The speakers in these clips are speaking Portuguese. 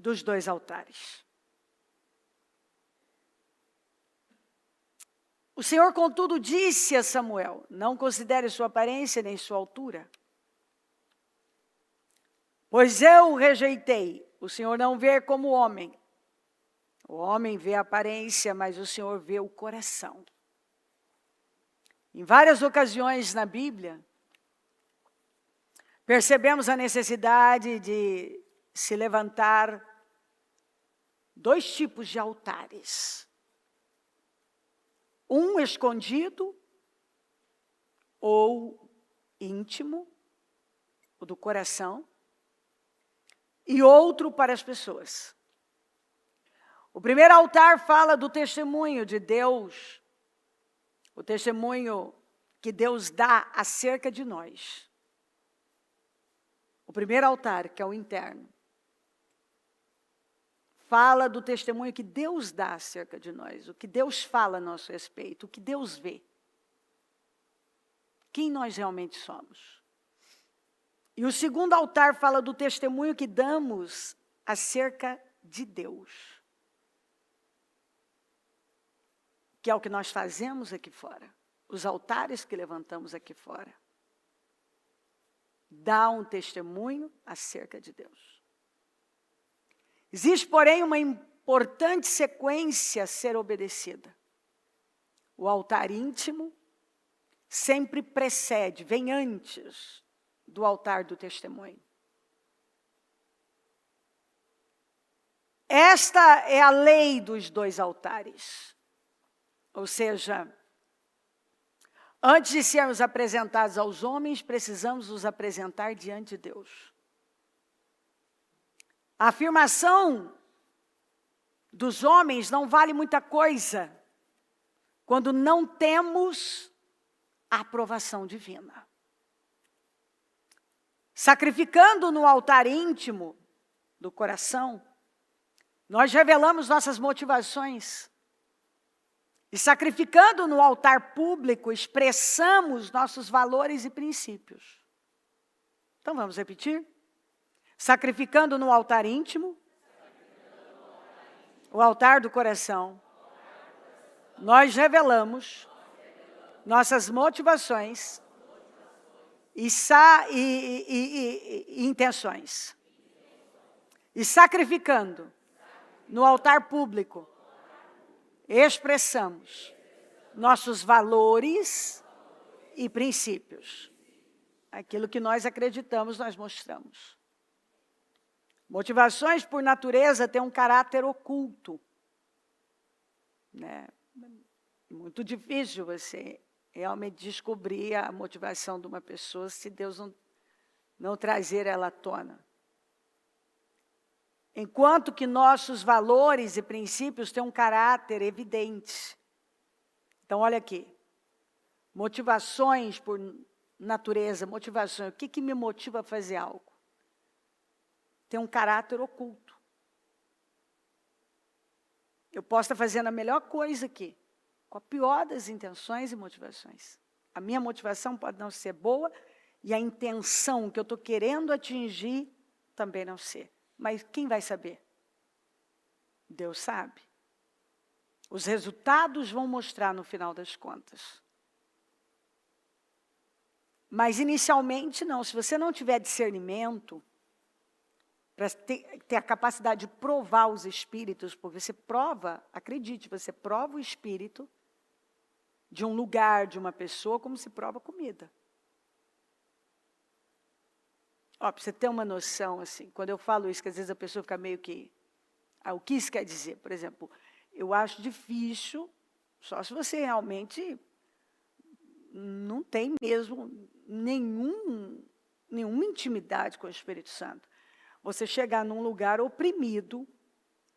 dos dois altares. O Senhor, contudo, disse a Samuel: não considere sua aparência nem sua altura, pois eu o rejeitei. O Senhor não vê como o homem. O homem vê a aparência, mas o Senhor vê o coração. Em várias ocasiões na Bíblia, percebemos a necessidade de se levantar dois tipos de altares. Um escondido ou íntimo, o do coração, e outro para as pessoas. O primeiro altar fala do testemunho de Deus, o testemunho que Deus dá acerca de nós. O primeiro altar, que é o interno, fala do testemunho que Deus dá acerca de nós, o que Deus fala a nosso respeito, o que Deus vê. Quem nós realmente somos. E o segundo altar fala do testemunho que damos acerca de Deus. Que é o que nós fazemos aqui fora. Os altares que levantamos aqui fora. Dá um testemunho acerca de Deus. Existe, porém, uma importante sequência a ser obedecida. O altar íntimo sempre precede, vem antes do altar do testemunho. Esta é a lei dos dois altares. Ou seja, antes de sermos apresentados aos homens, precisamos nos apresentar diante de Deus. A afirmação dos homens não vale muita coisa quando não temos a aprovação divina. Sacrificando no altar íntimo do coração, nós revelamos nossas motivações. E sacrificando no altar público, expressamos nossos valores e princípios. Então vamos repetir? Sacrificando no altar íntimo, o altar do coração, nós revelamos nossas motivações e intenções. E sacrificando no altar público, expressamos nossos valores e princípios. Aquilo que nós acreditamos, nós mostramos. Motivações, por natureza, têm um caráter oculto. Né? Muito difícil você realmente descobrir a motivação de uma pessoa se Deus não trazer ela à tona. Enquanto que nossos valores e princípios têm um caráter evidente. Então, olha aqui. Motivações por natureza, motivações. O que me motiva a fazer algo? Tem um caráter oculto. Eu posso estar fazendo a melhor coisa aqui, com a pior das intenções e motivações. A minha motivação pode não ser boa e a intenção que eu estou querendo atingir também não ser. Mas quem vai saber? Deus sabe. Os resultados vão mostrar no final das contas. Mas inicialmente não. Se você não tiver discernimento, para ter a capacidade de provar os espíritos, porque você prova, acredite, você prova o espírito de um lugar, de uma pessoa, como se prova comida. Ó, para você ter uma noção, assim, quando eu falo isso, que às vezes a pessoa fica meio que... o que isso quer dizer? Por exemplo, eu acho difícil, só se você realmente não tem mesmo nenhuma intimidade com o Espírito Santo. Você chegar num lugar oprimido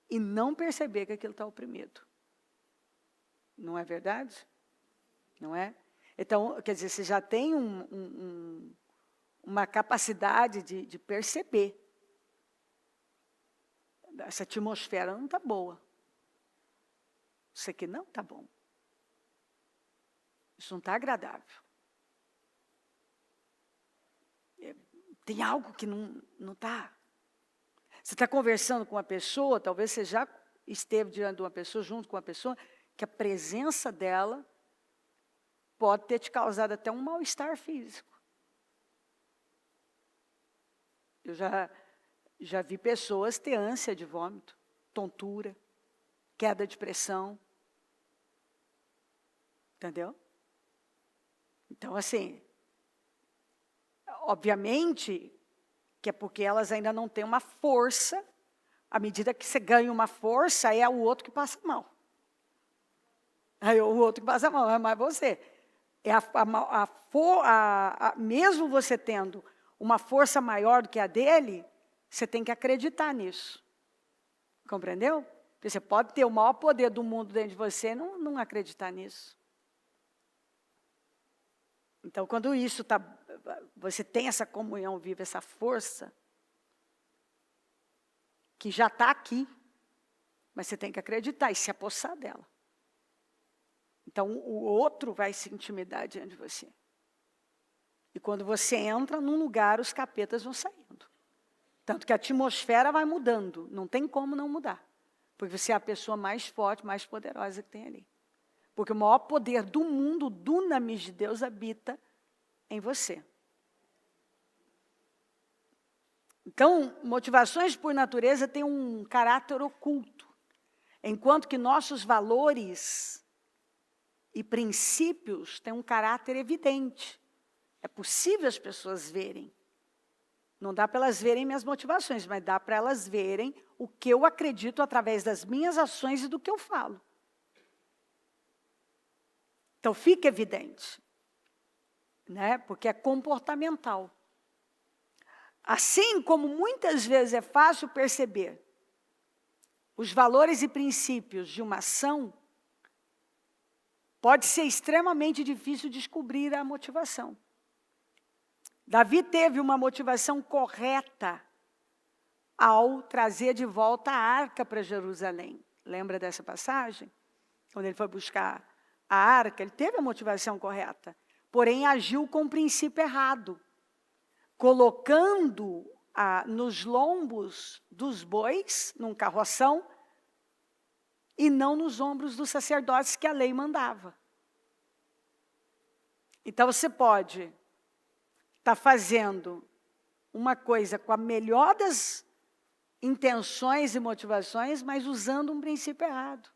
e não perceber que aquilo está oprimido. Não é verdade? Não é? Então, quer dizer, você já tem uma capacidade de perceber. Essa atmosfera não está boa. Isso aqui não está bom. Isso não está agradável. Tem algo que não está. Você está conversando com uma pessoa, talvez você já esteve diante de uma pessoa, junto com uma pessoa, que a presença dela pode ter te causado até um mal-estar físico. Eu já vi pessoas ter ânsia de vômito, tontura, queda de pressão. Entendeu? Então, assim, obviamente que é porque elas ainda não têm uma força. À medida que você ganha uma força, aí é o outro que passa mal. Aí o outro que passa mal, é mais você. É mesmo você tendo uma força maior do que a dele, você tem que acreditar nisso. Compreendeu? Porque você pode ter o maior poder do mundo dentro de você e não acreditar nisso. Então, quando você tem essa comunhão viva, essa força, que já está aqui, mas você tem que acreditar e se apossar dela. Então, o outro vai se intimidar diante de você. E quando você entra num lugar, os capetas vão saindo. Tanto que a atmosfera vai mudando, não tem como não mudar. Porque você é a pessoa mais forte, mais poderosa que tem ali. Porque o maior poder do mundo, o dunamis de Deus, habita em você. Então, motivações por natureza têm um caráter oculto. Enquanto que nossos valores e princípios têm um caráter evidente. É possível as pessoas verem. Não dá para elas verem minhas motivações, mas dá para elas verem o que eu acredito através das minhas ações e do que eu falo. Então, fica evidente, né? Porque é comportamental. Assim como muitas vezes é fácil perceber os valores e princípios de uma ação, pode ser extremamente difícil descobrir a motivação. Davi teve uma motivação correta ao trazer de volta a arca para Jerusalém. Lembra dessa passagem? Quando ele foi buscar a arca, ele teve a motivação correta, porém agiu com o princípio errado, colocando nos lombos dos bois, num carroção, e não nos ombros dos sacerdotes que a lei mandava. Então você pode estar fazendo uma coisa com a melhor das intenções e motivações, mas usando um princípio errado.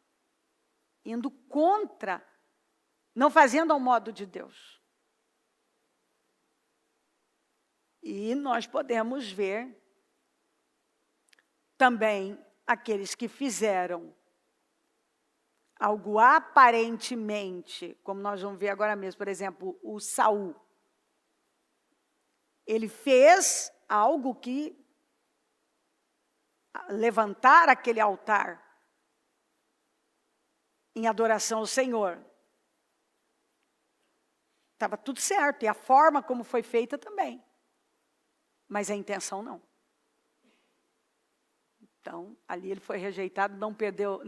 Indo contra, não fazendo ao modo de Deus. E nós podemos ver também aqueles que fizeram algo aparentemente, como nós vamos ver agora mesmo, por exemplo, o Saul. Ele fez algo que levantar aquele altar em adoração ao Senhor. Estava tudo certo, e a forma como foi feita também. Mas a intenção não. Então, ali ele foi rejeitado, não perdeu,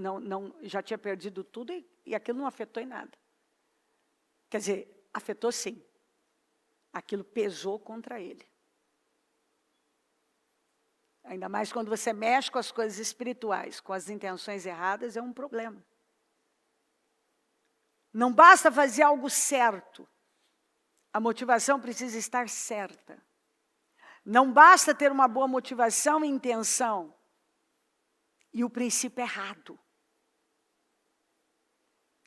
já tinha perdido tudo e aquilo não afetou em nada. Quer dizer, afetou sim. Aquilo pesou contra ele. Ainda mais quando você mexe com as coisas espirituais, com as intenções erradas, é um problema. Não basta fazer algo certo. A motivação precisa estar certa. Não basta ter uma boa motivação e intenção e o princípio errado.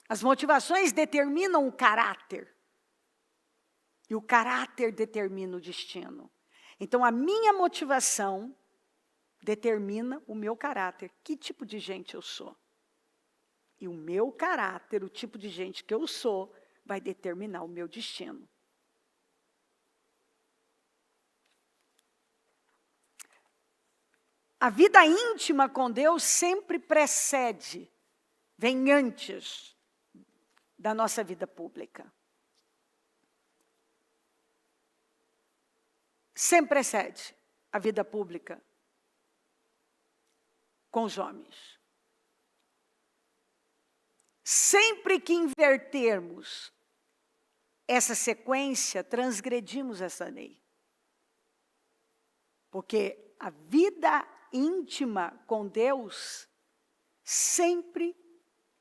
As motivações determinam o caráter. E o caráter determina o destino. Então, a minha motivação determina o meu caráter. Que tipo de gente eu sou? E o meu caráter, o tipo de gente que eu sou, vai determinar o meu destino. A vida íntima com Deus sempre precede, vem antes da nossa vida pública. Sempre precede a vida pública com os homens. Sempre que invertermos essa sequência, transgredimos essa lei. Porque a vida íntima com Deus sempre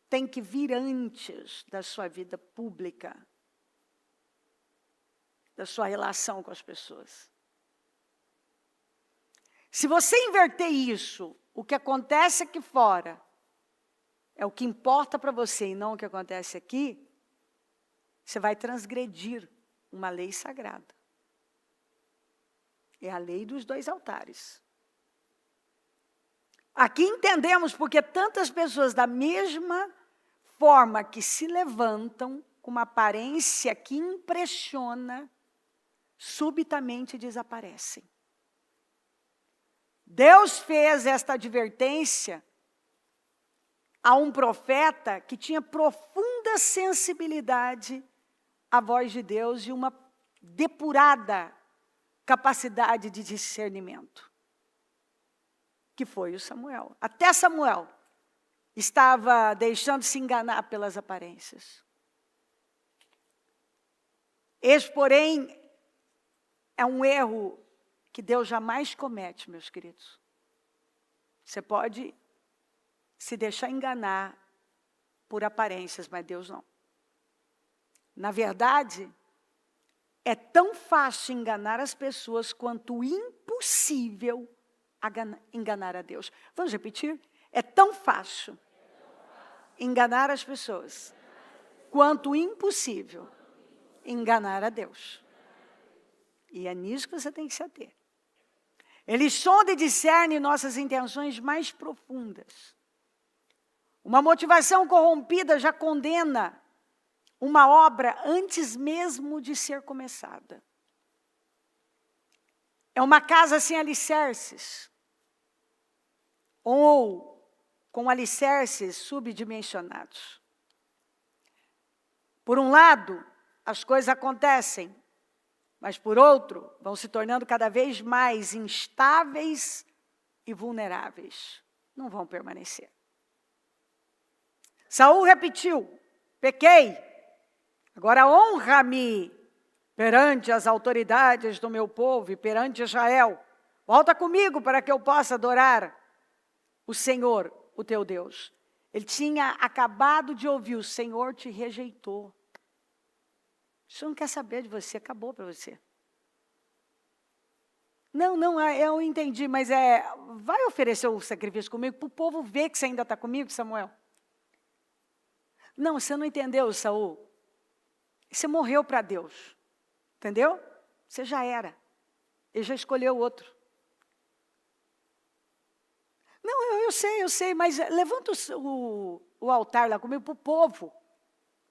tem que vir antes da sua vida pública, da sua relação com as pessoas. Se você inverter isso, o que acontece aqui fora é o que importa para você e não o que acontece aqui, você vai transgredir uma lei sagrada. É a lei dos 2 altares. Aqui entendemos porque tantas pessoas da mesma forma que se levantam com uma aparência que impressiona, subitamente desaparecem. Deus fez esta advertência a um profeta que tinha profunda sensibilidade à voz de Deus e uma depurada capacidade de discernimento, que foi o Samuel. Até Samuel estava deixando-se enganar pelas aparências. Esse, porém, é um erro que Deus jamais comete, meus queridos. Você pode se deixar enganar por aparências, mas Deus não. Na verdade, é tão fácil enganar as pessoas quanto impossível enganar a Deus. Vamos repetir? É tão fácil enganar as pessoas quanto impossível enganar a Deus. E é nisso que você tem que se ater. Ele sonda e discerne nossas intenções mais profundas. Uma motivação corrompida já condena uma obra antes mesmo de ser começada. É uma casa sem alicerces, ou com alicerces subdimensionados. Por um lado, as coisas acontecem, mas por outro, vão se tornando cada vez mais instáveis e vulneráveis. Não vão permanecer. Saul repetiu: pequei, agora honra-me perante as autoridades do meu povo e perante Israel. Volta comigo para que eu possa adorar o Senhor, o teu Deus. Ele tinha acabado de ouvir: o Senhor te rejeitou. O Senhor não quer saber de você, acabou para você. Não, eu entendi, mas vai oferecer o sacrifício comigo para o povo ver que você ainda está comigo, Samuel? Não, você não entendeu, Saul. Você morreu para Deus, entendeu? Você já era. Ele já escolheu outro. Não, eu sei, mas levanta o altar lá comigo para o povo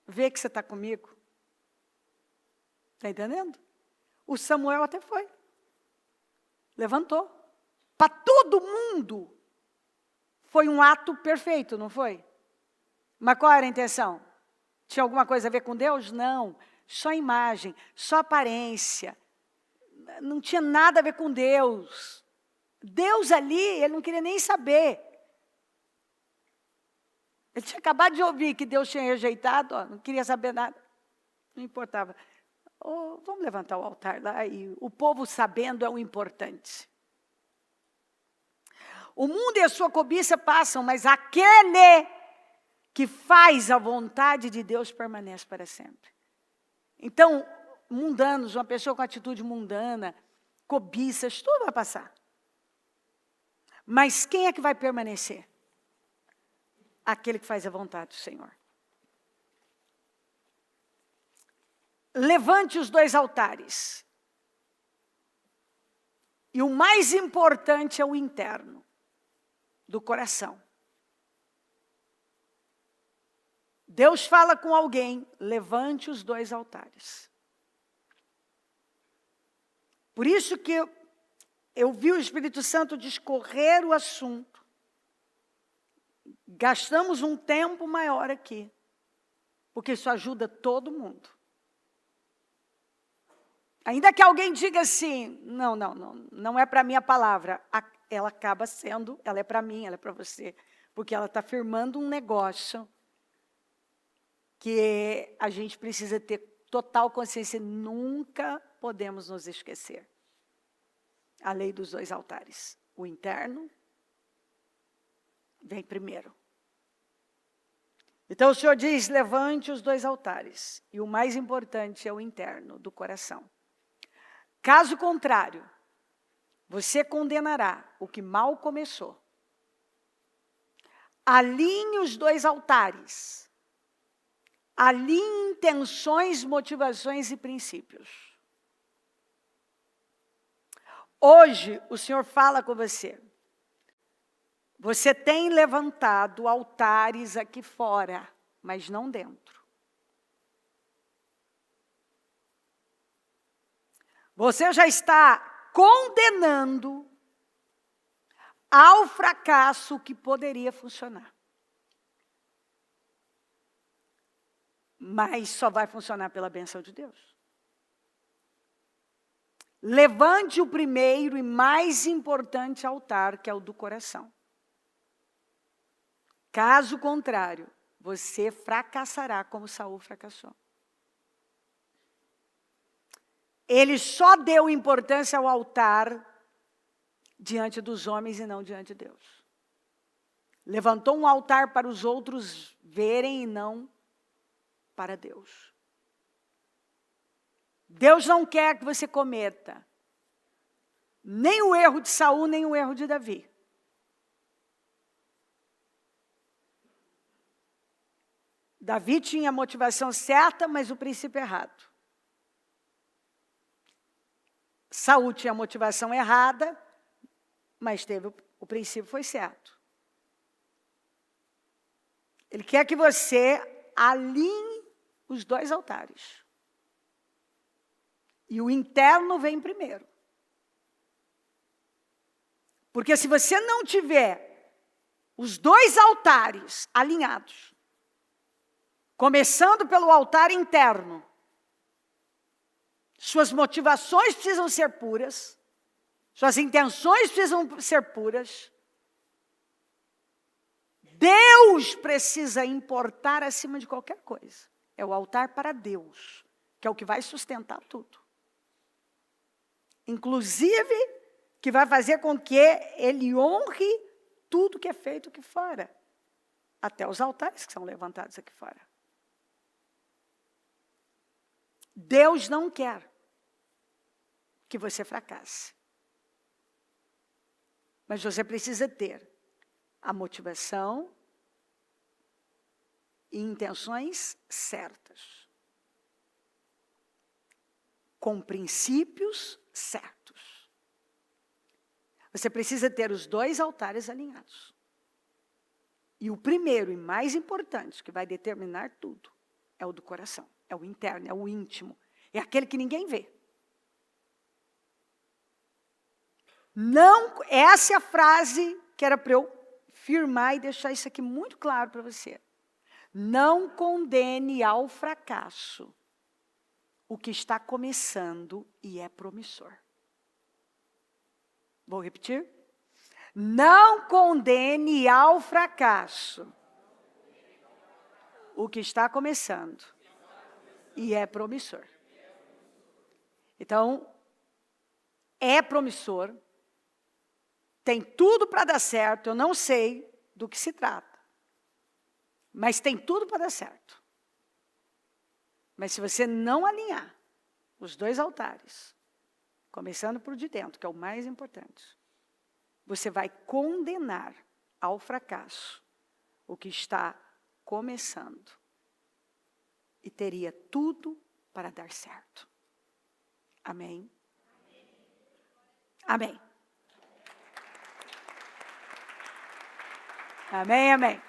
ver que você está comigo. Está entendendo? O Samuel até foi. Levantou. Para todo mundo foi um ato perfeito, não foi? Mas qual era a intenção? Tinha alguma coisa a ver com Deus? Não. Só imagem, só aparência. Não tinha nada a ver com Deus. Deus ali, ele não queria nem saber. Ele tinha acabado de ouvir que Deus tinha rejeitado, não queria saber nada. Não importava. Vamos levantar o altar lá e o povo sabendo é o importante. O mundo e a sua cobiça passam, mas aquele que faz a vontade de Deus permanece para sempre. Então, mundanos, uma pessoa com atitude mundana, cobiças, tudo vai passar. Mas quem é que vai permanecer? Aquele que faz a vontade do Senhor. Levante os 2 altares. E o mais importante é o interno, do coração. Deus fala com alguém, levante os 2 altares. Por isso que eu vi o Espírito Santo discorrer o assunto. Gastamos um tempo maior aqui, porque isso ajuda todo mundo. Ainda que alguém diga assim, não é para mim a palavra, ela acaba sendo, ela é para mim, ela é para você, porque ela está firmando um negócio que a gente precisa ter total consciência, nunca podemos nos esquecer. A lei dos 2 altares, o interno vem primeiro. Então o Senhor diz, levante os 2 altares. E o mais importante é o interno, do coração. Caso contrário, você condenará o que mal começou. Alinhe os 2 altares. Alinhe intenções, motivações e princípios. Hoje, o Senhor fala com você. Você tem levantado altares aqui fora, mas não dentro. Você já está condenando ao fracasso que poderia funcionar. Mas só vai funcionar pela bênção de Deus. Levante o primeiro e mais importante altar, que é o do coração. Caso contrário, você fracassará como Saul fracassou. Ele só deu importância ao altar diante dos homens e não diante de Deus. Levantou um altar para os outros verem e não para Deus. Deus não quer que você cometa nem o erro de Saul, nem o erro de Davi. Davi tinha a motivação certa, mas o princípio errado. Saul tinha a motivação errada, mas o princípio foi certo. Ele quer que você alinhe os 2 altares. E o interno vem primeiro. Porque se você não tiver os 2 altares alinhados, começando pelo altar interno, suas motivações precisam ser puras, suas intenções precisam ser puras, Deus precisa importar acima de qualquer coisa. É o altar para Deus, que é o que vai sustentar tudo. Inclusive, que vai fazer com que Ele honre tudo que é feito aqui fora. Até os altares que são levantados aqui fora. Deus não quer que você fracasse. Mas você precisa ter a motivação e intenções certas. Com princípios certos. Você precisa ter os 2 altares alinhados. E o primeiro e mais importante, que vai determinar tudo, é o do coração. É o interno, é o íntimo. É aquele que ninguém vê. Não, essa é a frase que era para eu firmar e deixar isso aqui muito claro para você. Não condene ao fracasso o que está começando e é promissor. Vou repetir? Não condene ao fracasso o que está começando e é promissor. Então, é promissor, tem tudo para dar certo, eu não sei do que se trata, mas tem tudo para dar certo. Mas se você não alinhar os 2 altares, começando por de dentro, que é o mais importante, você vai condenar ao fracasso o que está começando. E teria tudo para dar certo. Amém? Amém. Amém, amém.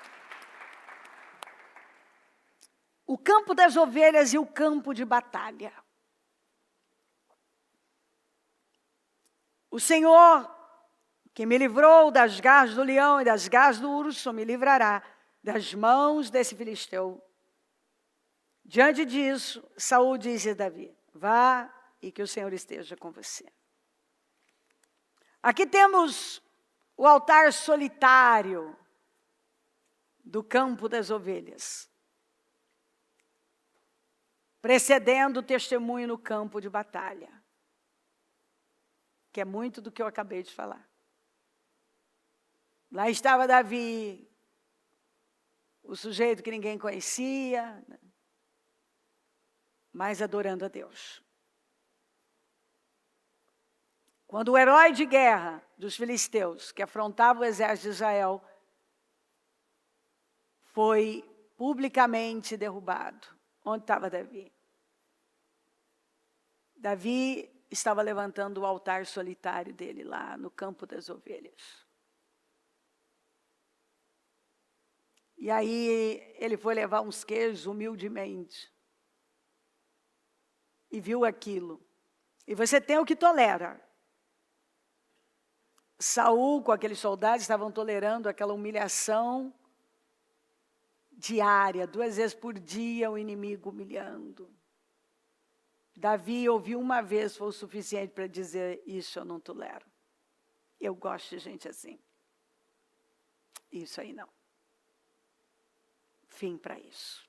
O campo das ovelhas e o campo de batalha. O Senhor, que me livrou das garras do leão e das garras do urso, me livrará das mãos desse filisteu. Diante disso, Saul disse a Davi, vá e que o Senhor esteja com você. Aqui temos o altar solitário do campo das ovelhas, precedendo o testemunho no campo de batalha, que é muito do que eu acabei de falar. Lá estava Davi, o sujeito que ninguém conhecia, mas adorando a Deus. Quando o herói de guerra dos filisteus, que afrontava o exército de Israel, foi publicamente derrubado, onde estava Davi? Davi estava levantando o altar solitário dele lá no campo das ovelhas. E aí ele foi levar uns queijos humildemente. E viu aquilo. E você tem o que tolera. Saul, com aqueles soldados, estavam tolerando aquela humilhação diária, 2 vezes por dia o inimigo humilhando. Davi ouviu uma vez, foi o suficiente para dizer, isso eu não tolero. Eu gosto de gente assim. Isso aí não. Fim para isso.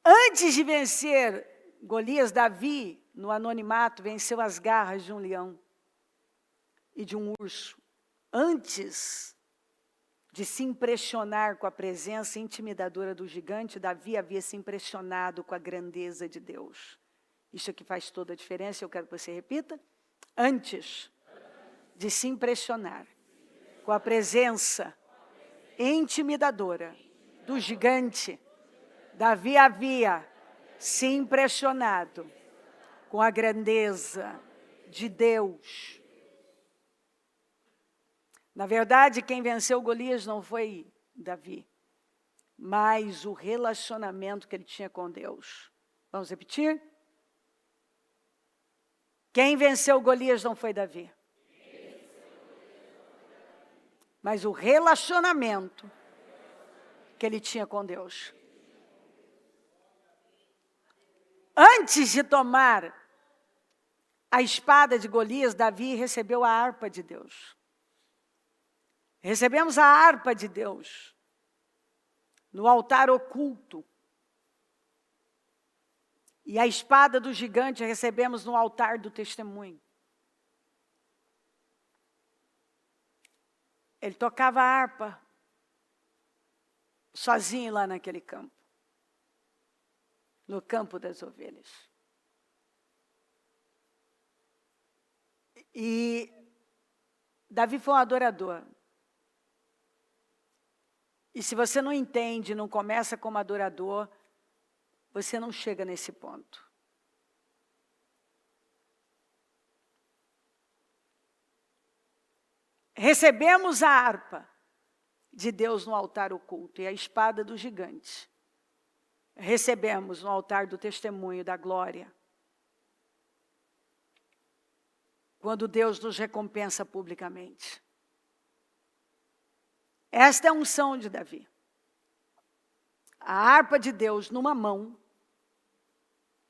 Antes de vencer Golias, Davi, no anonimato, venceu as garras de um leão e de um urso. Antes de se impressionar com a presença intimidadora do gigante, Davi havia se impressionado com a grandeza de Deus. Isso aqui faz toda a diferença, eu quero que você repita. Antes de se impressionar com a presença intimidadora do gigante, Davi havia se impressionado com a grandeza de Deus. Na verdade, quem venceu Golias não foi Davi, mas o relacionamento que ele tinha com Deus. Vamos repetir? Quem venceu Golias não foi Davi, mas o relacionamento que ele tinha com Deus. Antes de tomar a espada de Golias, Davi recebeu a harpa de Deus. Recebemos a harpa de Deus no altar oculto. E a espada do gigante recebemos no altar do testemunho. Ele tocava a harpa sozinho lá naquele campo. No campo das ovelhas. E Davi foi um adorador. E se você não entende, não começa como adorador, você não chega nesse ponto. Recebemos a harpa de Deus no altar oculto e a espada do gigante. Recebemos no altar do testemunho da glória. Quando Deus nos recompensa publicamente. Esta é a unção de Davi. A harpa de Deus numa mão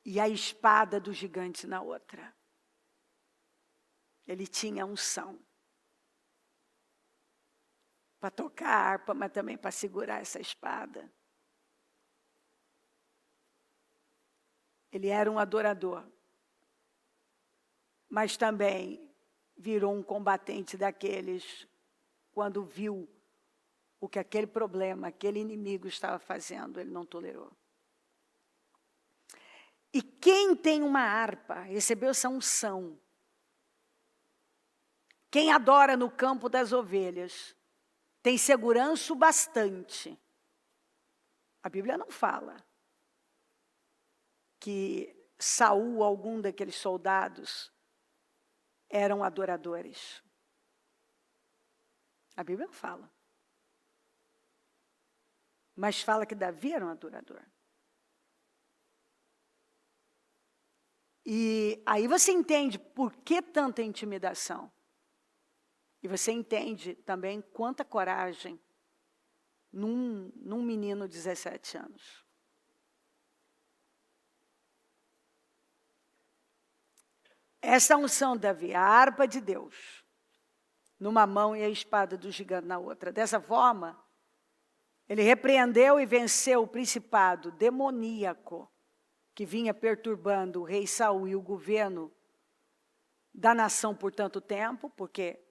e a espada do gigante na outra. Ele tinha unção para tocar a harpa, mas também para segurar essa espada. Ele era um adorador, mas também virou um combatente daqueles quando viu o que aquele problema, aquele inimigo estava fazendo, ele não tolerou. E quem tem uma harpa, recebeu essa unção. Quem adora no campo das ovelhas, tem segurança o bastante. A Bíblia não fala que Saul, algum daqueles soldados, eram adoradores. A Bíblia não fala. Mas fala que Davi era um adorador. E aí você entende por que tanta intimidação. E você entende também quanta coragem num menino de 17 anos. Essa unção de Davi, a harpa de Deus, numa mão e a espada do gigante na outra. Dessa forma, ele repreendeu e venceu o principado demoníaco que vinha perturbando o rei Saul e o governo da nação por tanto tempo, porque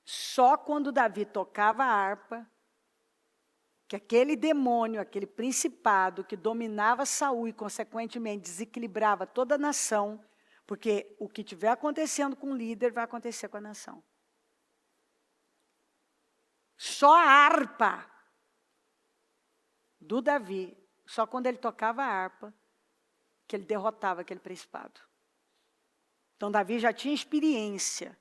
Só quando Davi tocava a harpa, que aquele demônio, aquele principado que dominava Saul e, consequentemente, desequilibrava toda a nação, porque o que estiver acontecendo com o líder vai acontecer com a nação. Só a harpa do Davi, só quando ele tocava a harpa, que ele derrotava aquele principado. Então, Davi já tinha experiência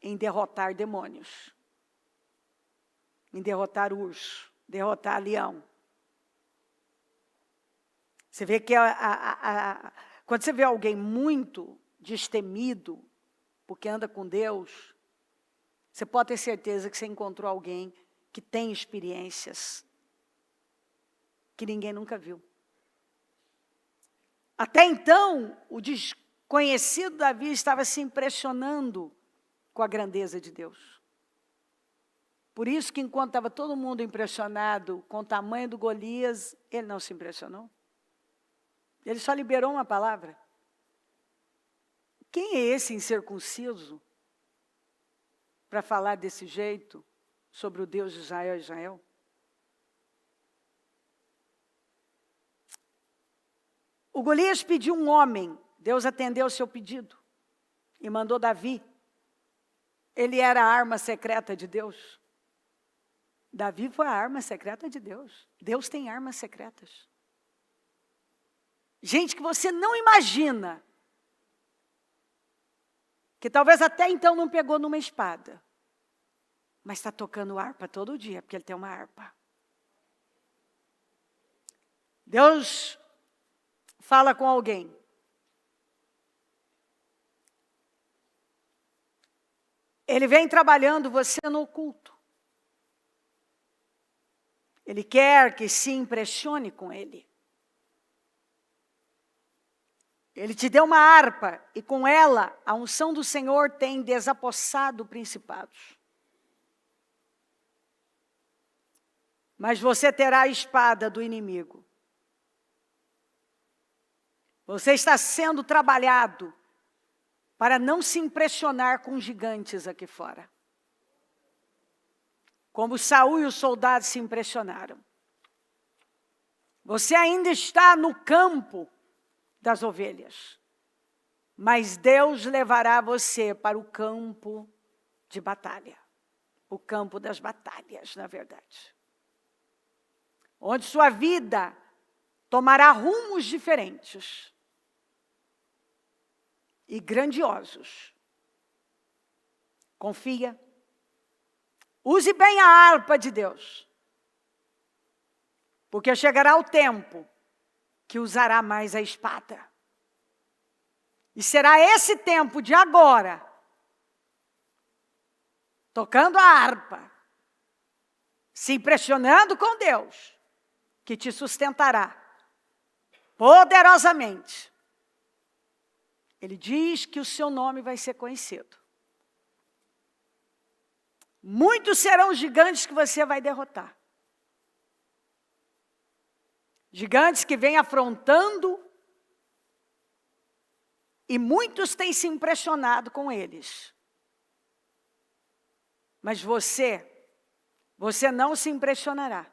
em derrotar demônios, em derrotar urso, derrotar leão. Você vê que quando você vê alguém muito destemido, porque anda com Deus, você pode ter certeza que você encontrou alguém que tem experiências que ninguém nunca viu. Até então, o desconhecido Davi estava se impressionando com a grandeza de Deus. Por isso que enquanto estava todo mundo impressionado com o tamanho do Golias, ele não se impressionou. Ele só liberou uma palavra. Quem é esse incircunciso para falar desse jeito sobre o Deus de Israel? O Golias pediu um homem, Deus atendeu o seu pedido e mandou Davi. Ele era a arma secreta de Deus. Davi foi a arma secreta de Deus. Deus tem armas secretas. Gente que você não imagina, que talvez até então não pegou numa espada, mas está tocando harpa todo dia, porque ele tem uma harpa. Deus fala com alguém. Ele vem trabalhando você no oculto. Ele quer que se impressione com ele. Ele te deu uma harpa e com ela a unção do Senhor tem desapossado principados. Mas você terá a espada do inimigo. Você está sendo trabalhado para não se impressionar com gigantes aqui fora. Como Saul e os soldados se impressionaram. Você ainda está no campo das ovelhas. Mas Deus levará você para o campo de batalha. O campo das batalhas, na verdade. Onde sua vida tomará rumos diferentes. E grandiosos. Confia. Use bem a harpa de Deus. Porque chegará o tempo que usará mais a espada. E será esse tempo de agora, tocando a harpa, se impressionando com Deus, que te sustentará poderosamente. Ele diz que o seu nome vai ser conhecido. Muitos serão os gigantes que você vai derrotar. Gigantes que vêm afrontando e muitos têm se impressionado com eles. Mas você não se impressionará.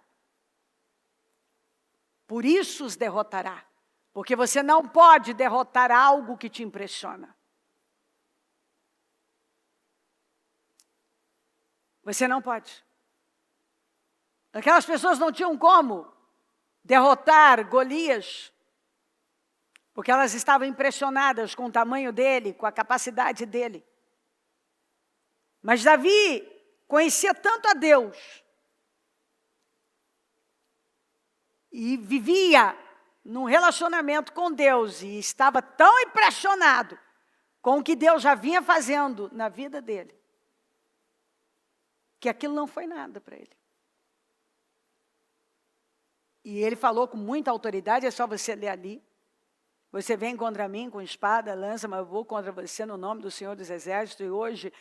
Por isso os derrotará. Porque você não pode derrotar algo que te impressiona. Você não pode. Aquelas pessoas não tinham como derrotar Golias, porque elas estavam impressionadas com o tamanho dele, com a capacidade dele. Mas Davi conhecia tanto a Deus e vivia num relacionamento com Deus e estava tão impressionado com o que Deus já vinha fazendo na vida dele, que aquilo não foi nada para ele. E ele falou com muita autoridade, é só você ler ali. Você vem contra mim com espada, lança, mas eu vou contra você no nome do Senhor dos Exércitos e hoje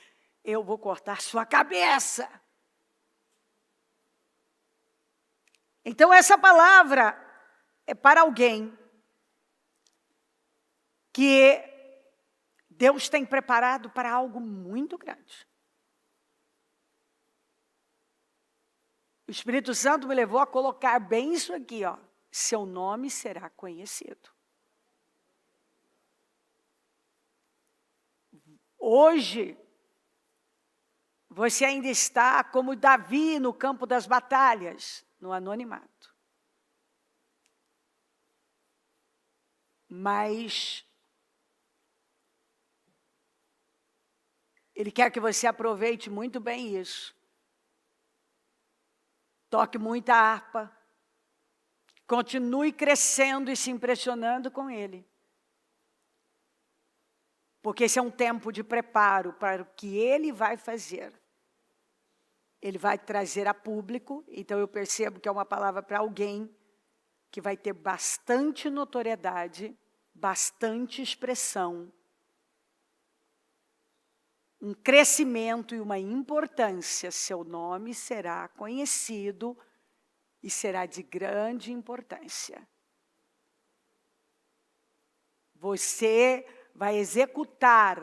eu vou cortar sua cabeça. Então essa palavra é para alguém que Deus tem preparado para algo muito grande. O Espírito Santo me levou a colocar bem isso aqui, ó. Seu nome será conhecido. Hoje, você ainda está como Davi no campo das batalhas, no anonimato. Mas Ele quer que você aproveite muito bem isso. Toque muita harpa. Continue crescendo e se impressionando com Ele. Porque esse é um tempo de preparo para o que Ele vai fazer. Ele vai trazer a público, então eu percebo que é uma palavra para alguém que vai ter bastante notoriedade, bastante expressão, um crescimento e uma importância. Seu nome será conhecido e será de grande importância. Você vai executar,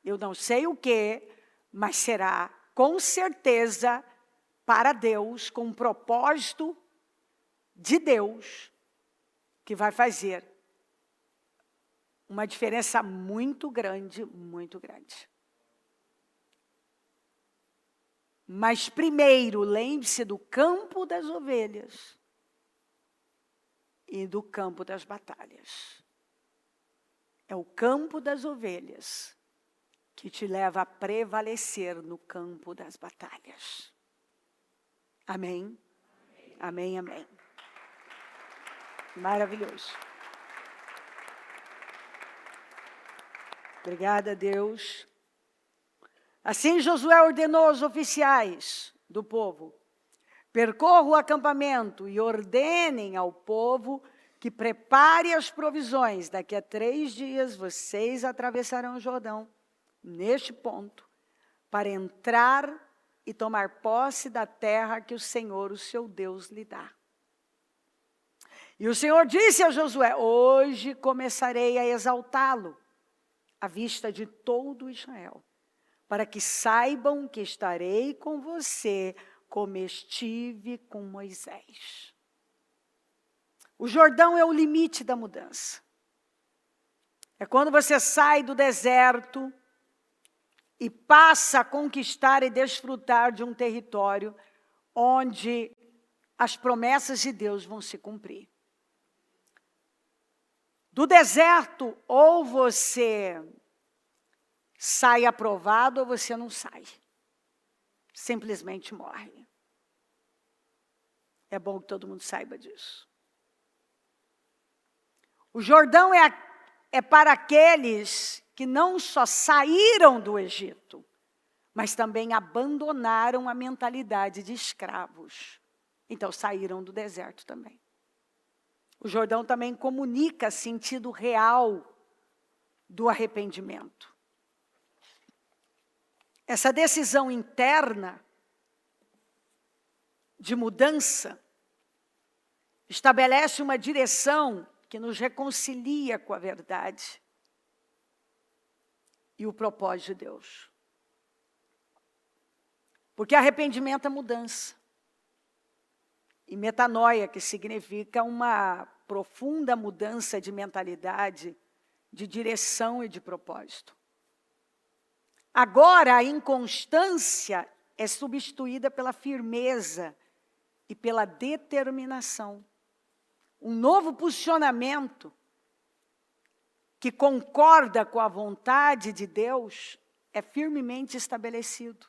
eu não sei o que, mas será com certeza para Deus, com um propósito de Deus, que vai fazer uma diferença muito grande, muito grande. Mas primeiro, lembre-se do campo das ovelhas e do campo das batalhas. É o campo das ovelhas que te leva a prevalecer no campo das batalhas. Amém? Amém, amém. Maravilhoso. Obrigada, Deus. Assim Josué ordenou aos oficiais do povo: percorram o acampamento e ordenem ao povo que prepare as provisões. Daqui a 3 dias vocês atravessarão o Jordão, neste ponto, para entrar e tomar posse da terra que o Senhor, o seu Deus, lhe dá. E o Senhor disse a Josué: hoje começarei a exaltá-lo à vista de todo Israel, para que saibam que estarei com você como estive com Moisés. O Jordão é o limite da mudança. É quando você sai do deserto e passa a conquistar e desfrutar de um território onde as promessas de Deus vão se cumprir. Do deserto, ou você sai aprovado ou você não sai. Simplesmente morre. É bom que todo mundo saiba disso. O Jordão é para aqueles que não só saíram do Egito, mas também abandonaram a mentalidade de escravos. Então saíram do deserto também. O Jordão também comunica sentido real do arrependimento. Essa decisão interna de mudança estabelece uma direção que nos reconcilia com a verdade e o propósito de Deus. Porque arrependimento é mudança. E metanoia, que significa uma profunda mudança de mentalidade, de direção e de propósito. Agora, a inconstância é substituída pela firmeza e pela determinação. Um novo posicionamento que concorda com a vontade de Deus é firmemente estabelecido.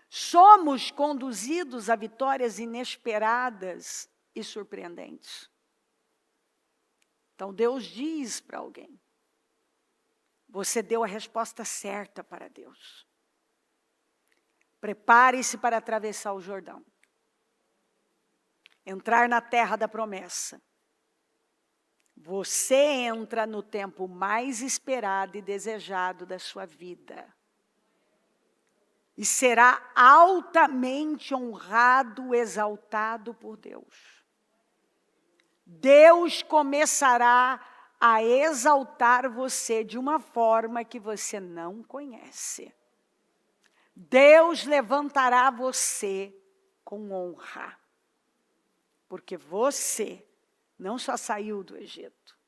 Somos conduzidos a vitórias inesperadas e surpreendentes. Então Deus diz para alguém: você deu a resposta certa para Deus. Prepare-se para atravessar o Jordão. Entrar na terra da promessa. Você entra no tempo mais esperado e desejado da sua vida. E será altamente honrado, exaltado por Deus. Deus começará a exaltar você de uma forma que você não conhece. Deus levantará você com honra. Porque você não só saiu do Egito,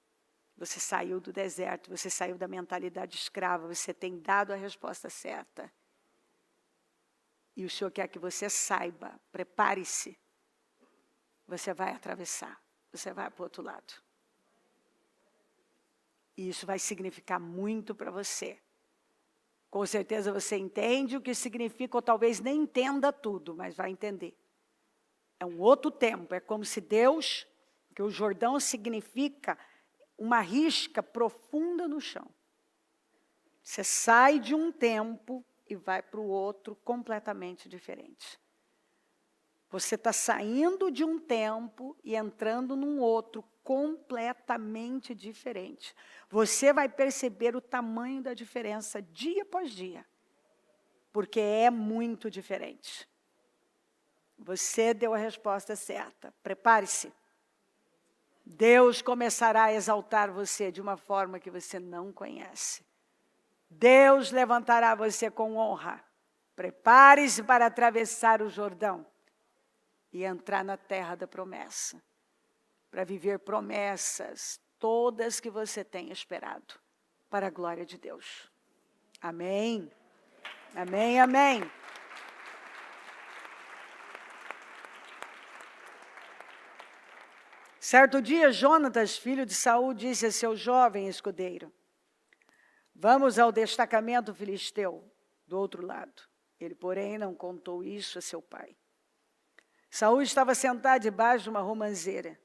você saiu do deserto, você saiu da mentalidade escrava, você tem dado a resposta certa. E o Senhor quer que você saiba, prepare-se. Você vai atravessar, você vai para o outro lado. E isso vai significar muito para você. Com certeza você entende o que significa, ou talvez nem entenda tudo, mas vai entender. É um outro tempo, é como se Deus, que o Jordão significa uma risca profunda no chão. Você sai de um tempo e vai para o outro completamente diferente. Você está saindo de um tempo e entrando num outro completamente diferente. Você vai perceber o tamanho da diferença dia após dia. Porque é muito diferente. Você deu a resposta certa. Prepare-se. Deus começará a exaltar você de uma forma que você não conhece. Deus levantará você com honra. Prepare-se para atravessar o Jordão e entrar na terra da promessa. Para viver promessas, todas que você tem esperado, para a glória de Deus. Amém. Amém, amém. Certo dia, Jonatas, filho de Saul, disse a seu jovem escudeiro: vamos ao destacamento filisteu, do outro lado. Ele, porém, não contou isso a seu pai. Saul estava sentado debaixo de uma romanceira,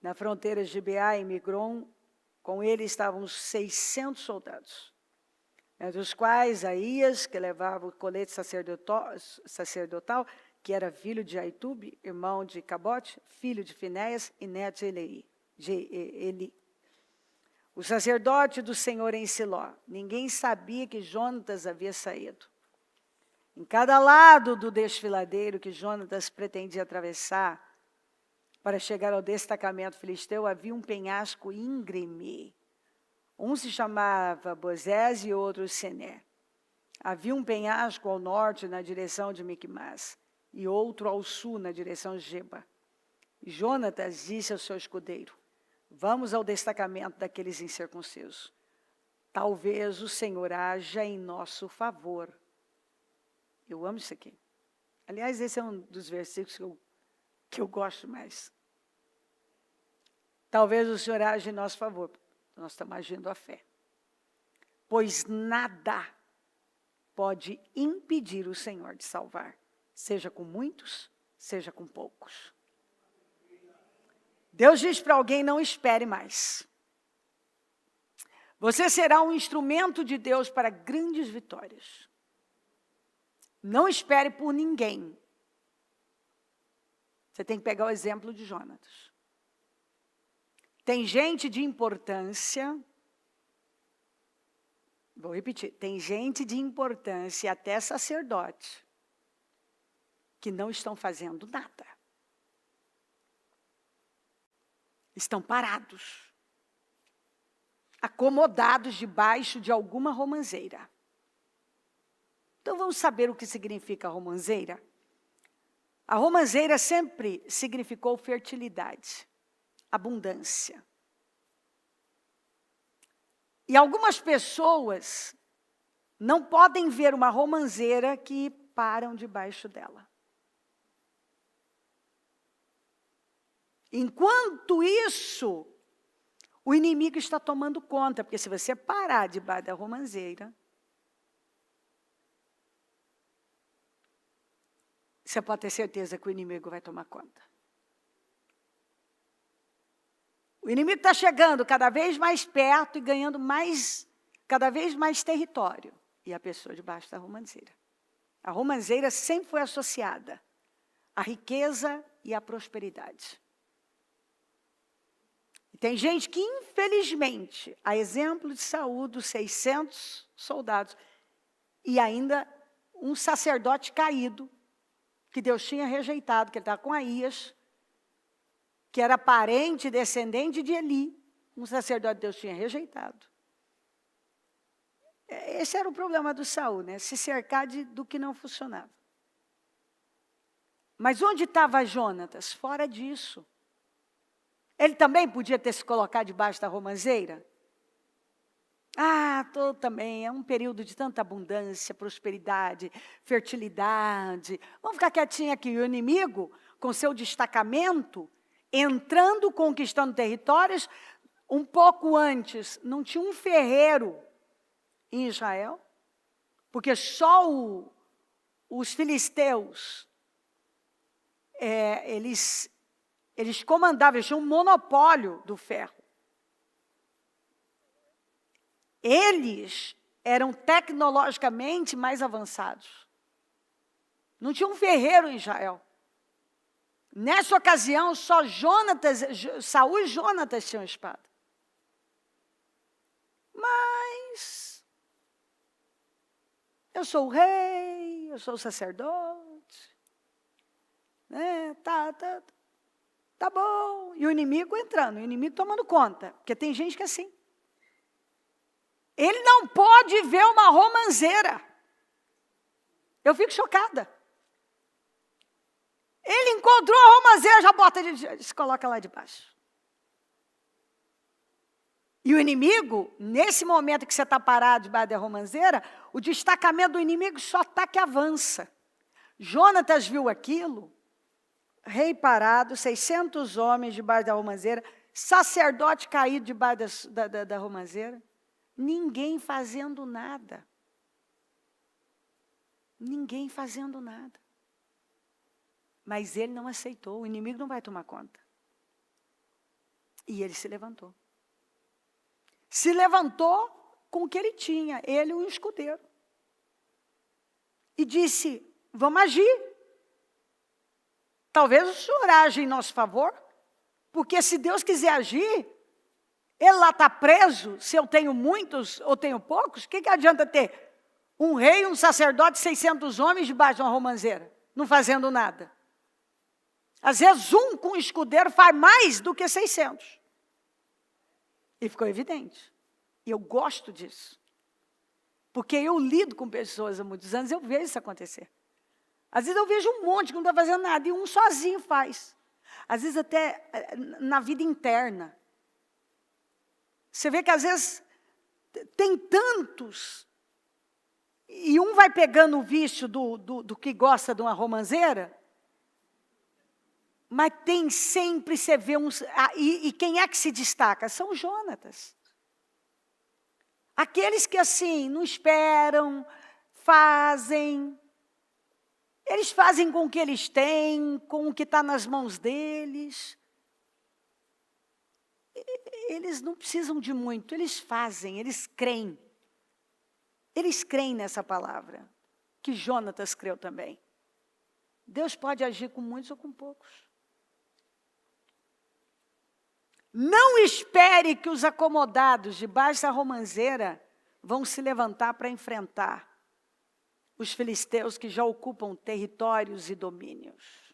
na fronteira de Gibeá e Migron. Com ele estavam 600 soldados, entre os quais Aías, que levava o colete sacerdotal, que era filho de Aitube, irmão de Cabote, filho de Finéias e neto de Eli. O sacerdote do Senhor em Siló. Ninguém sabia que Jonatas havia saído. Em cada lado do desfiladeiro que Jonatas pretendia atravessar, para chegar ao destacamento filisteu, havia um penhasco íngreme. Um se chamava Bozés e outro Sené. Havia um penhasco ao norte, na direção de Miquimás, e outro ao sul, na direção de Geba. Jonatas disse ao seu escudeiro: vamos ao destacamento daqueles incircuncisos. Talvez o Senhor haja em nosso favor. Eu amo isso aqui. Aliás, esse é um dos versículos que eu gosto mais. Talvez o Senhor haja em nosso favor. Nós estamos agindo a fé. Pois nada pode impedir o Senhor de salvar, seja com muitos, seja com poucos. Deus diz para alguém: não espere mais. Você será um instrumento de Deus para grandes vitórias. Não espere por ninguém. Você tem que pegar o exemplo de Jonatas. Tem gente de importância, vou repetir, tem gente de importância, até sacerdote, que não estão fazendo nada. Estão parados, acomodados debaixo de alguma romanceira. Então vamos saber o que significa romanceira? A romanceira sempre significou fertilidade, abundância. E algumas pessoas não podem ver uma romanceira que param debaixo dela. Enquanto isso, o inimigo está tomando conta, porque se você parar debaixo da romanceira, você pode ter certeza que o inimigo vai tomar conta. O inimigo está chegando cada vez mais perto e ganhando cada vez mais território. E a pessoa debaixo da romanceira. A romanceira sempre foi associada à riqueza e à prosperidade. E tem gente que, infelizmente, a exemplo de Saul, dos 600 soldados, e ainda um sacerdote caído, que Deus tinha rejeitado, que ele estava com Aías, que era parente e descendente de Eli, um sacerdote de Deus tinha rejeitado. Esse era o problema do Saul, né? Se cercar do que não funcionava. Mas onde estava Jonatas? Fora disso. Ele também podia ter se colocado debaixo da romanceira? Também, é um período de tanta abundância, prosperidade, fertilidade. Vamos ficar quietinho aqui. O inimigo, com seu destacamento, entrando, conquistando territórios, um pouco antes, não tinha um ferreiro em Israel, porque só os filisteus, eles comandavam, eles tinham um monopólio do ferro. Eles eram tecnologicamente mais avançados. Não tinha um ferreiro em Israel. Nessa ocasião, só Saul e Jonatas tinham espada. Mas eu sou o rei, eu sou o sacerdote. Né? Tá bom. E o inimigo entrando, o inimigo tomando conta. Porque tem gente que é assim. Ele não pode ver uma romanceira. Eu fico chocada. Ele encontrou a romanceira, já se coloca lá debaixo. E o inimigo, nesse momento que você está parado debaixo da romanceira, o destacamento do inimigo só está que avança. Jonatas viu aquilo, rei parado, 600 homens debaixo da romanceira, sacerdote caído debaixo da romanceira. Ninguém fazendo nada. Ninguém fazendo nada. Mas ele não aceitou, o inimigo não vai tomar conta. E ele se levantou. Se levantou com o que ele tinha, ele e o escudeiro. E disse, vamos agir. Talvez o senhor age em nosso favor, porque se Deus quiser agir, ele lá está preso, se eu tenho muitos ou tenho poucos, o que adianta ter um rei, um sacerdote, 600 homens debaixo de uma romanceira, não fazendo nada? Às vezes um com um escudeiro faz mais do que 600. E ficou evidente. E eu gosto disso. Porque eu lido com pessoas há muitos anos, eu vejo isso acontecer. Às vezes eu vejo um monte que não está fazendo nada, e um sozinho faz. Às vezes até na vida interna. Você vê que às vezes tem tantos, e um vai pegando o vício do que gosta de uma romanceira, mas tem sempre, você vê uns... E quem é que se destaca? São Jonatas. Aqueles que assim, não esperam, fazem. Eles fazem com o que eles têm, com o que está nas mãos deles. Eles não precisam de muito, eles fazem, eles creem. Eles creem nessa palavra, que Jonatas creu também. Deus pode agir com muitos ou com poucos. Não espere que os acomodados debaixo da romanceira vão se levantar para enfrentar os filisteus que já ocupam territórios e domínios.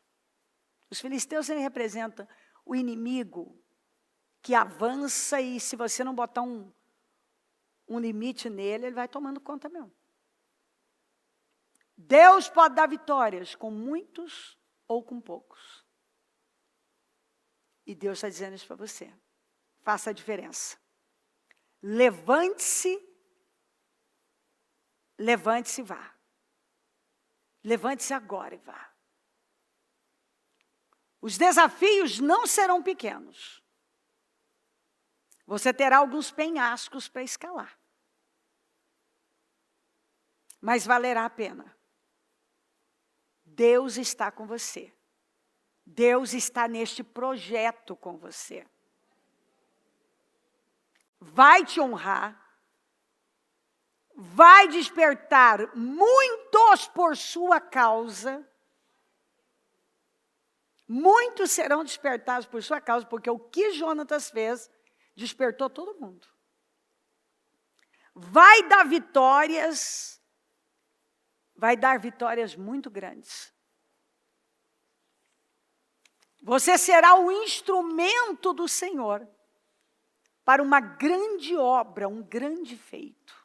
Os filisteus representam o inimigo que avança e se você não botar um limite nele, ele vai tomando conta mesmo. Deus pode dar vitórias com muitos ou com poucos. E Deus está dizendo isso para você. Faça a diferença. Levante-se e vá. Levante-se agora e vá. Os desafios não serão pequenos. Você terá alguns penhascos para escalar. Mas valerá a pena. Deus está com você. Deus está neste projeto com você. Vai te honrar. Vai despertar muitos por sua causa. Muitos serão despertados por sua causa, porque o que Jonatas fez despertou todo mundo. Vai dar vitórias muito grandes. Você será o instrumento do Senhor para uma grande obra, um grande feito.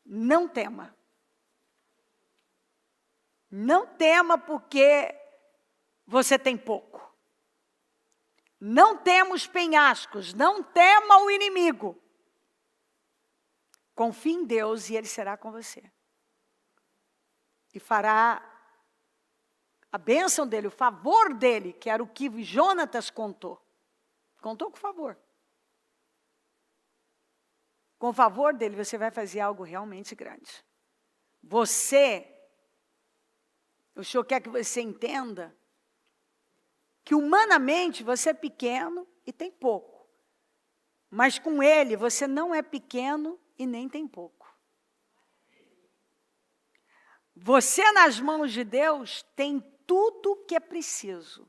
Não tema. Não tema porque você tem pouco. Não tema os penhascos, não tema o inimigo. Confie em Deus e Ele será com você. E fará a bênção dele, o favor dele, que era o que Jonatas contou. Contou com favor. Com o favor dele, você vai fazer algo realmente grande. O Senhor quer que você entenda que humanamente você é pequeno e tem pouco. Mas com Ele você não é pequeno e nem tem pouco. Você nas mãos de Deus tem tudo o que é preciso.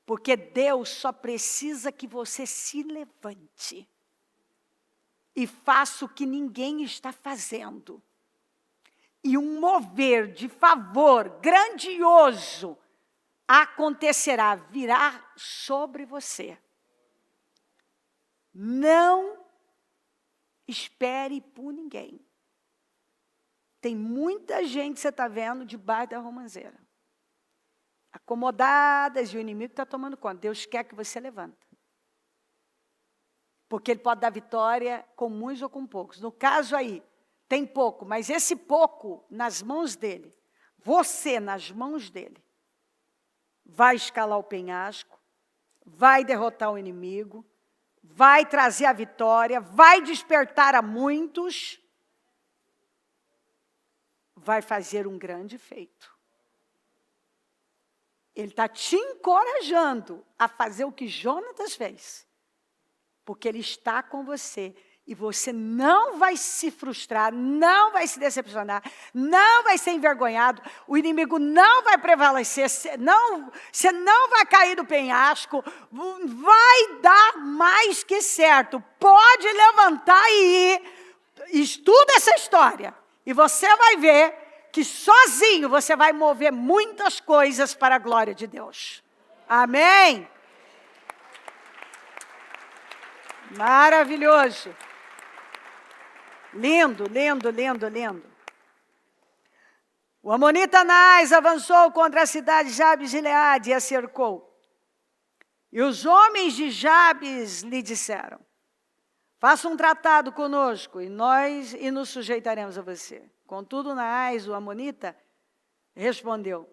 Porque Deus só precisa que você se levante e faça o que ninguém está fazendo. E um mover de favor grandioso acontecerá, virá sobre você. Não espere por ninguém. Tem muita gente, você está vendo, debaixo da romanceira. Acomodadas, e o inimigo está tomando conta. Deus quer que você levanta. Porque Ele pode dar vitória com muitos ou com poucos. No caso aí, tem pouco, mas esse pouco nas mãos dEle, você nas mãos dEle, vai escalar o penhasco, vai derrotar o inimigo, vai trazer a vitória, vai despertar a muitos, vai fazer um grande feito. Ele está te encorajando a fazer o que Jonatas fez. Porque Ele está com você. E você não vai se frustrar, não vai se decepcionar, não vai ser envergonhado. O inimigo não vai prevalecer, você não vai cair do penhasco. Vai dar mais que certo. Pode levantar e ir. Estuda essa história. E você vai ver que sozinho você vai mover muitas coisas para a glória de Deus. Amém? Maravilhoso. Lindo, lindo, lindo, lindo. O amonita Anás avançou contra a cidade de Jabes de Gileade e a cercou. E os homens de Jabes lhe disseram: faça um tratado conosco e nos sujeitaremos a você. Contudo, Anás, o amonita, respondeu: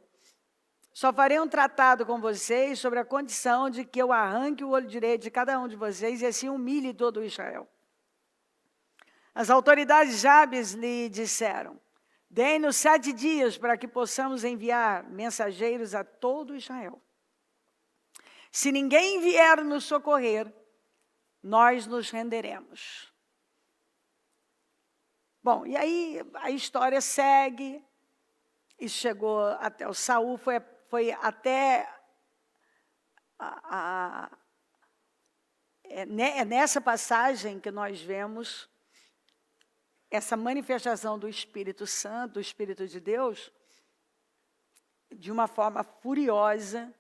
só farei um tratado com vocês sobre a condição de que eu arranque o olho direito de cada um de vocês e assim humilhe todo Israel. As autoridades de Jabes lhe disseram: dê-nos 7 dias para que possamos enviar mensageiros a todo Israel. Se ninguém vier nos socorrer, nós nos renderemos. Bom, e aí a história segue, e chegou até o Saul, foi até é nessa passagem que nós vemos essa manifestação do Espírito Santo, do Espírito de Deus, de uma forma furiosa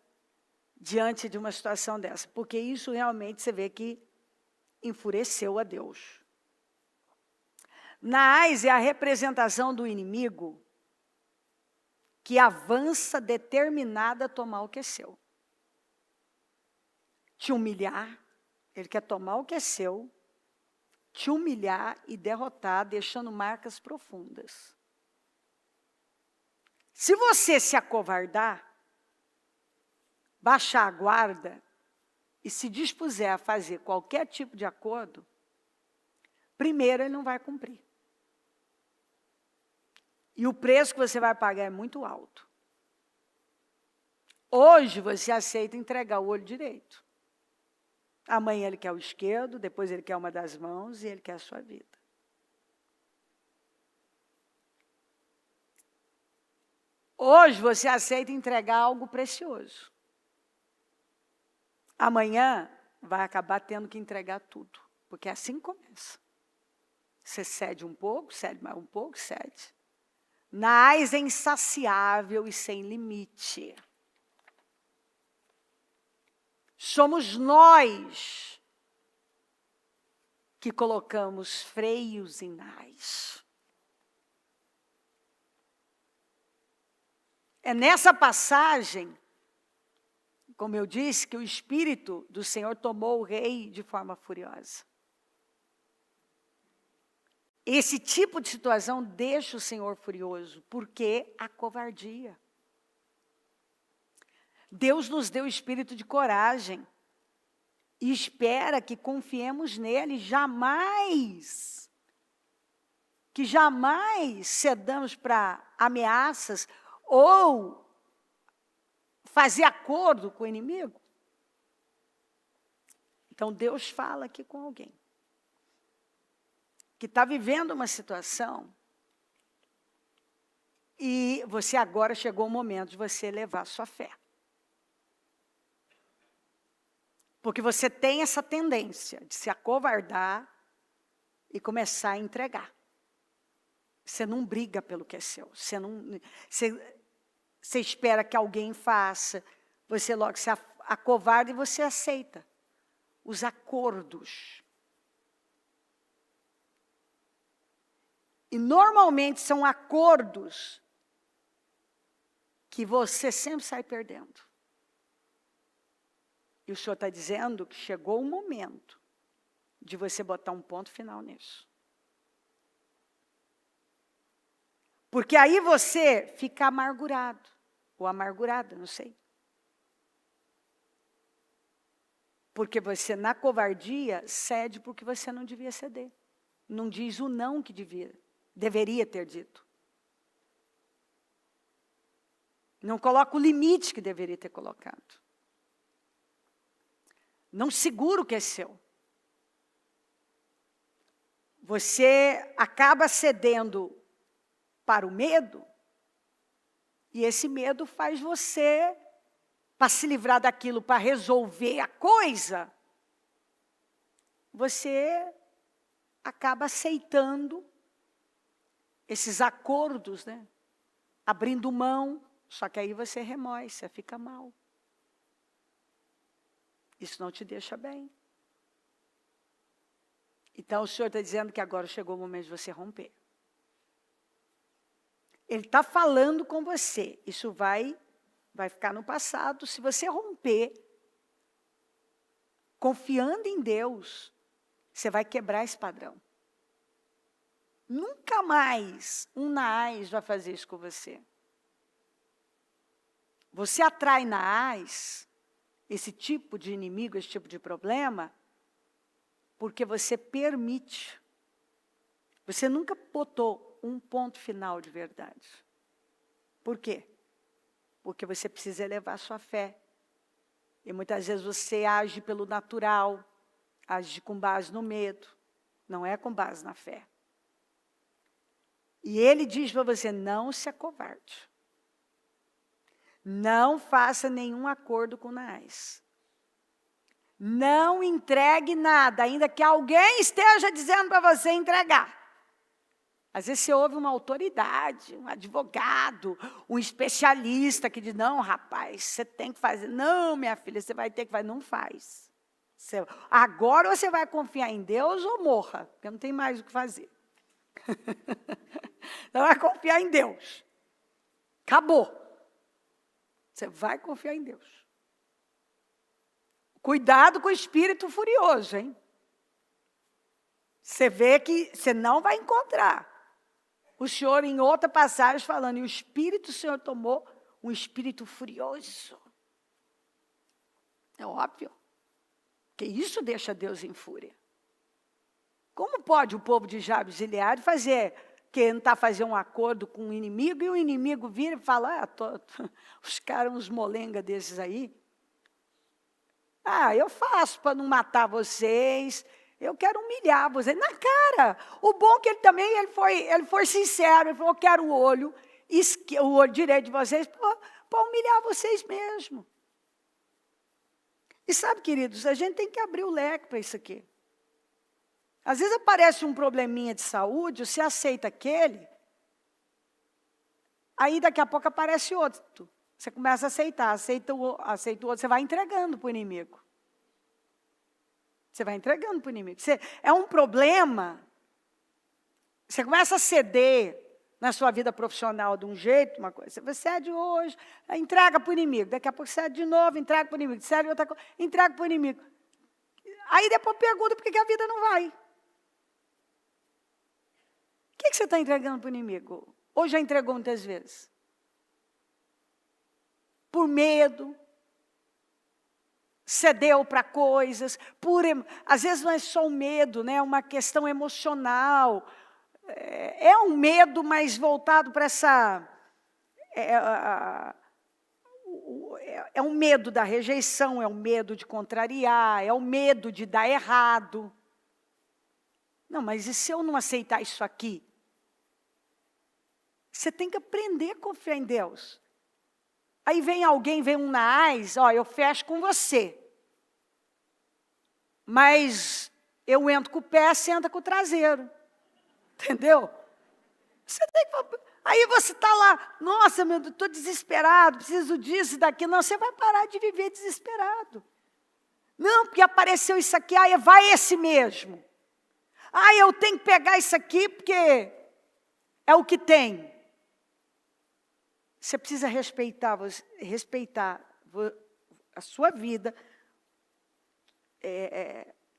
diante de uma situação dessa. Porque isso realmente você vê que enfureceu a Deus. Naás é a representação do inimigo que avança determinado a tomar o que é seu. Te humilhar, ele quer tomar o que é seu, te humilhar e derrotar, deixando marcas profundas. Se você se acovardar, baixar a guarda e se dispuser a fazer qualquer tipo de acordo, primeiro ele não vai cumprir. E o preço que você vai pagar é muito alto. Hoje você aceita entregar o olho direito. Amanhã ele quer o esquerdo, depois ele quer uma das mãos e ele quer a sua vida. Hoje você aceita entregar algo precioso. Amanhã vai acabar tendo que entregar tudo, porque é assim que começa. Você cede um pouco, cede mais um pouco, cede. Naás é insaciável e sem limite. Somos nós que colocamos freios em nós. É nessa passagem, como eu disse, que o Espírito do Senhor tomou o rei de forma furiosa. Esse tipo de situação deixa o Senhor furioso, porque a covardia. Deus nos deu o espírito de coragem e espera que confiemos nele, que jamais cedamos para ameaças ou fazer acordo com o inimigo. Então Deus fala aqui com alguém que está vivendo uma situação e você agora chegou o momento de você elevar a sua fé. Porque você tem essa tendência de se acovardar e começar a entregar. Você não briga pelo que é seu. Você espera que alguém faça. Você logo se acovarda e você aceita os acordos. E normalmente são acordos que você sempre sai perdendo. E o Senhor está dizendo que chegou o momento de você botar um ponto final nisso. Porque aí você fica amargurado, ou amargurada, não sei. Porque você, na covardia, cede porque você não devia ceder. Não diz o não que deveria ter dito. Não coloca o limite que deveria ter colocado. Não segura o que é seu. Você acaba cedendo para o medo, e esse medo faz você, para se livrar daquilo, para resolver a coisa, você acaba aceitando esses acordos, né? Abrindo mão, só que aí você remói, você fica mal. Isso não te deixa bem. Então o Senhor está dizendo que agora chegou o momento de você romper. Ele está falando com você. Isso vai ficar no passado. Se você romper, confiando em Deus, você vai quebrar esse padrão. Nunca mais um Naás vai fazer isso com você. Você atrai Naás, esse tipo de inimigo, esse tipo de problema, porque você permite. Você nunca botou um ponto final de verdade. Por quê? Porque você precisa elevar a sua fé. E muitas vezes você age pelo natural, age com base no medo, não é com base na fé. E ele diz para você, não se acovarde. Não faça nenhum acordo com Naás. Não entregue nada, ainda que alguém esteja dizendo para você entregar. Às vezes você ouve uma autoridade, um advogado, um especialista que diz, não, rapaz, você tem que fazer. Não, minha filha, você vai ter que fazer. Não faz. Agora você vai confiar em Deus ou morra, porque não tem mais o que fazer. Você vai confiar em Deus. Acabou. Você vai confiar em Deus. Cuidado com o espírito furioso, hein? Você vê que você não vai encontrar o Senhor em outra passagem falando, e o espírito do Senhor tomou um espírito furioso. É óbvio. Que isso deixa Deus em fúria. Como pode o povo de Jabes e Gileade tentar fazer um acordo com o inimigo, e o inimigo vira e fala, os caras, uns molenga desses aí, eu faço para não matar vocês, eu quero humilhar vocês. Na cara, o bom que ele foi sincero, ele falou, eu quero o olho direito de vocês para humilhar vocês mesmo. E sabe, queridos, a gente tem que abrir o leque para isso aqui. Às vezes aparece um probleminha de saúde, você aceita aquele, aí daqui a pouco aparece outro. Você começa a aceitar, aceita o outro, você vai entregando para o inimigo. Você vai entregando para o inimigo. É um problema. Você começa a ceder na sua vida profissional de um jeito, uma coisa. Você cede hoje, entrega para o inimigo. Daqui a pouco cede de novo, entrega para o inimigo. Cede outra coisa, entrega para o inimigo. Aí depois pergunta por que a vida não vai. O que você está entregando para o inimigo? Ou já entregou muitas vezes? Por medo. Cedeu para coisas. Às vezes não é só o medo, né? É uma questão emocional. É um medo mais voltado para essa... É um medo da rejeição, é um medo de contrariar, é o medo de dar errado. Não, mas e se eu não aceitar isso aqui? Você tem que aprender a confiar em Deus. Aí vem alguém, vem um Naás, ó, eu fecho com você. Mas eu entro com o pé, você entra com o traseiro. Entendeu? Você tem que... Aí você está lá, nossa, meu Deus, estou desesperado, preciso disso e daquilo. Não, você vai parar de viver desesperado. Não, porque apareceu isso aqui, vai esse mesmo. Eu tenho que pegar isso aqui porque é o que tem. Você precisa respeitar a sua vida.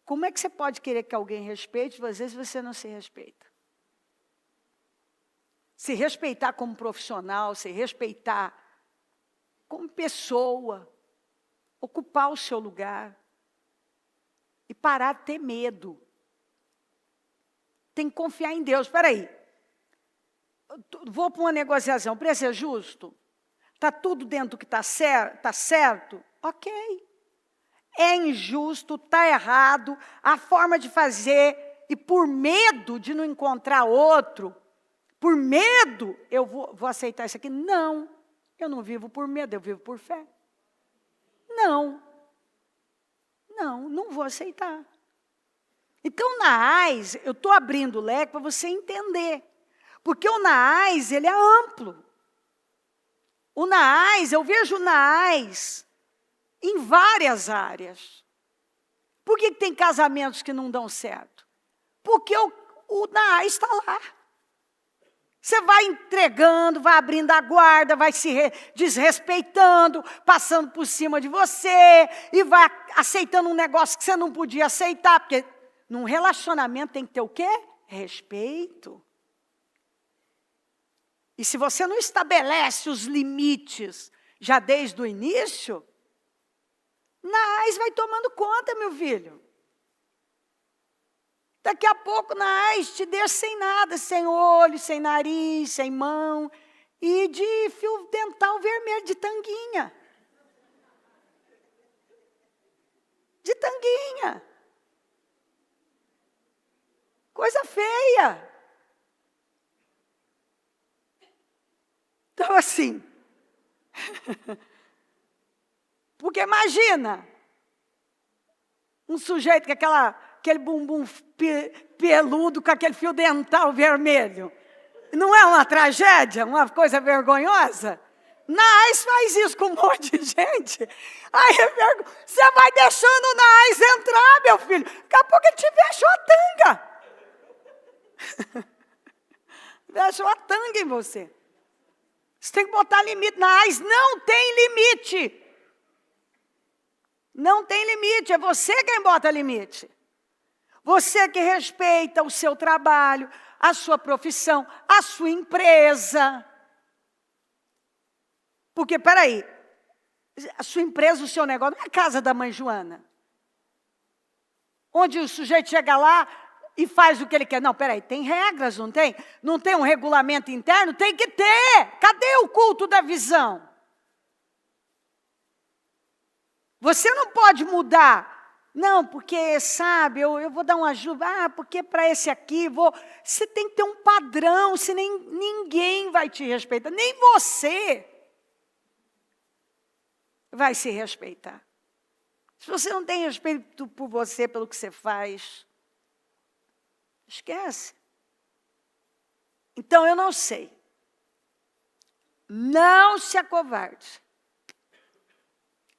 Como é que você pode querer que alguém respeite, às vezes você não se respeita? Se respeitar como profissional, se respeitar como pessoa, ocupar o seu lugar e parar de ter medo. Tem que confiar em Deus. Espera aí. Vou para uma negociação, o preço é justo? Está tudo dentro do que está certo? Ok. É injusto, está errado, a forma de fazer, e por medo de não encontrar outro, por medo, eu vou aceitar isso aqui? Não, eu não vivo por medo, eu vivo por fé. Não vou aceitar. Então, Naás, eu estou abrindo o leque para você entender. Porque o Naás, ele é amplo. O Naás, eu vejo o Naás em várias áreas. Por que tem casamentos que não dão certo? Porque o Naás está lá. Você vai entregando, vai abrindo a guarda, vai se desrespeitando, passando por cima de você, e vai aceitando um negócio que você não podia aceitar, porque num relacionamento tem que ter o quê? Respeito. E se você não estabelece os limites já desde o início, Naás vai tomando conta, meu filho. Daqui a pouco, Naás te deixa sem nada, sem olho, sem nariz, sem mão, e de fio dental vermelho, de tanguinha. De tanguinha. Coisa feia. Então, assim, porque imagina, um sujeito com aquele bumbum peludo, com aquele fio dental vermelho. Não é uma tragédia, uma coisa vergonhosa? Naás faz isso com um monte de gente. Aí você vai deixando o Naás entrar, meu filho. Daqui a pouco ele te fechou a tanga. Fechou a tanga em você. Você tem que botar limite. Naás não tem limite. Não tem limite, é você quem bota limite. Você que respeita o seu trabalho, a sua profissão, a sua empresa. Porque, peraí, a sua empresa, o seu negócio, não é a casa da mãe Joana. Onde o sujeito chega lá e faz o que ele quer. Não, peraí, tem regras, não tem? Não tem um regulamento interno? Tem que ter. Cadê o culto da visão? Você não pode mudar. Não, porque, sabe, eu vou dar uma ajuda. Porque para esse aqui, você tem que ter um padrão, senão ninguém vai te respeitar. Nem você vai se respeitar. Se você não tem respeito por você, pelo que você faz, esquece. Então, eu não sei. Não se acovarde.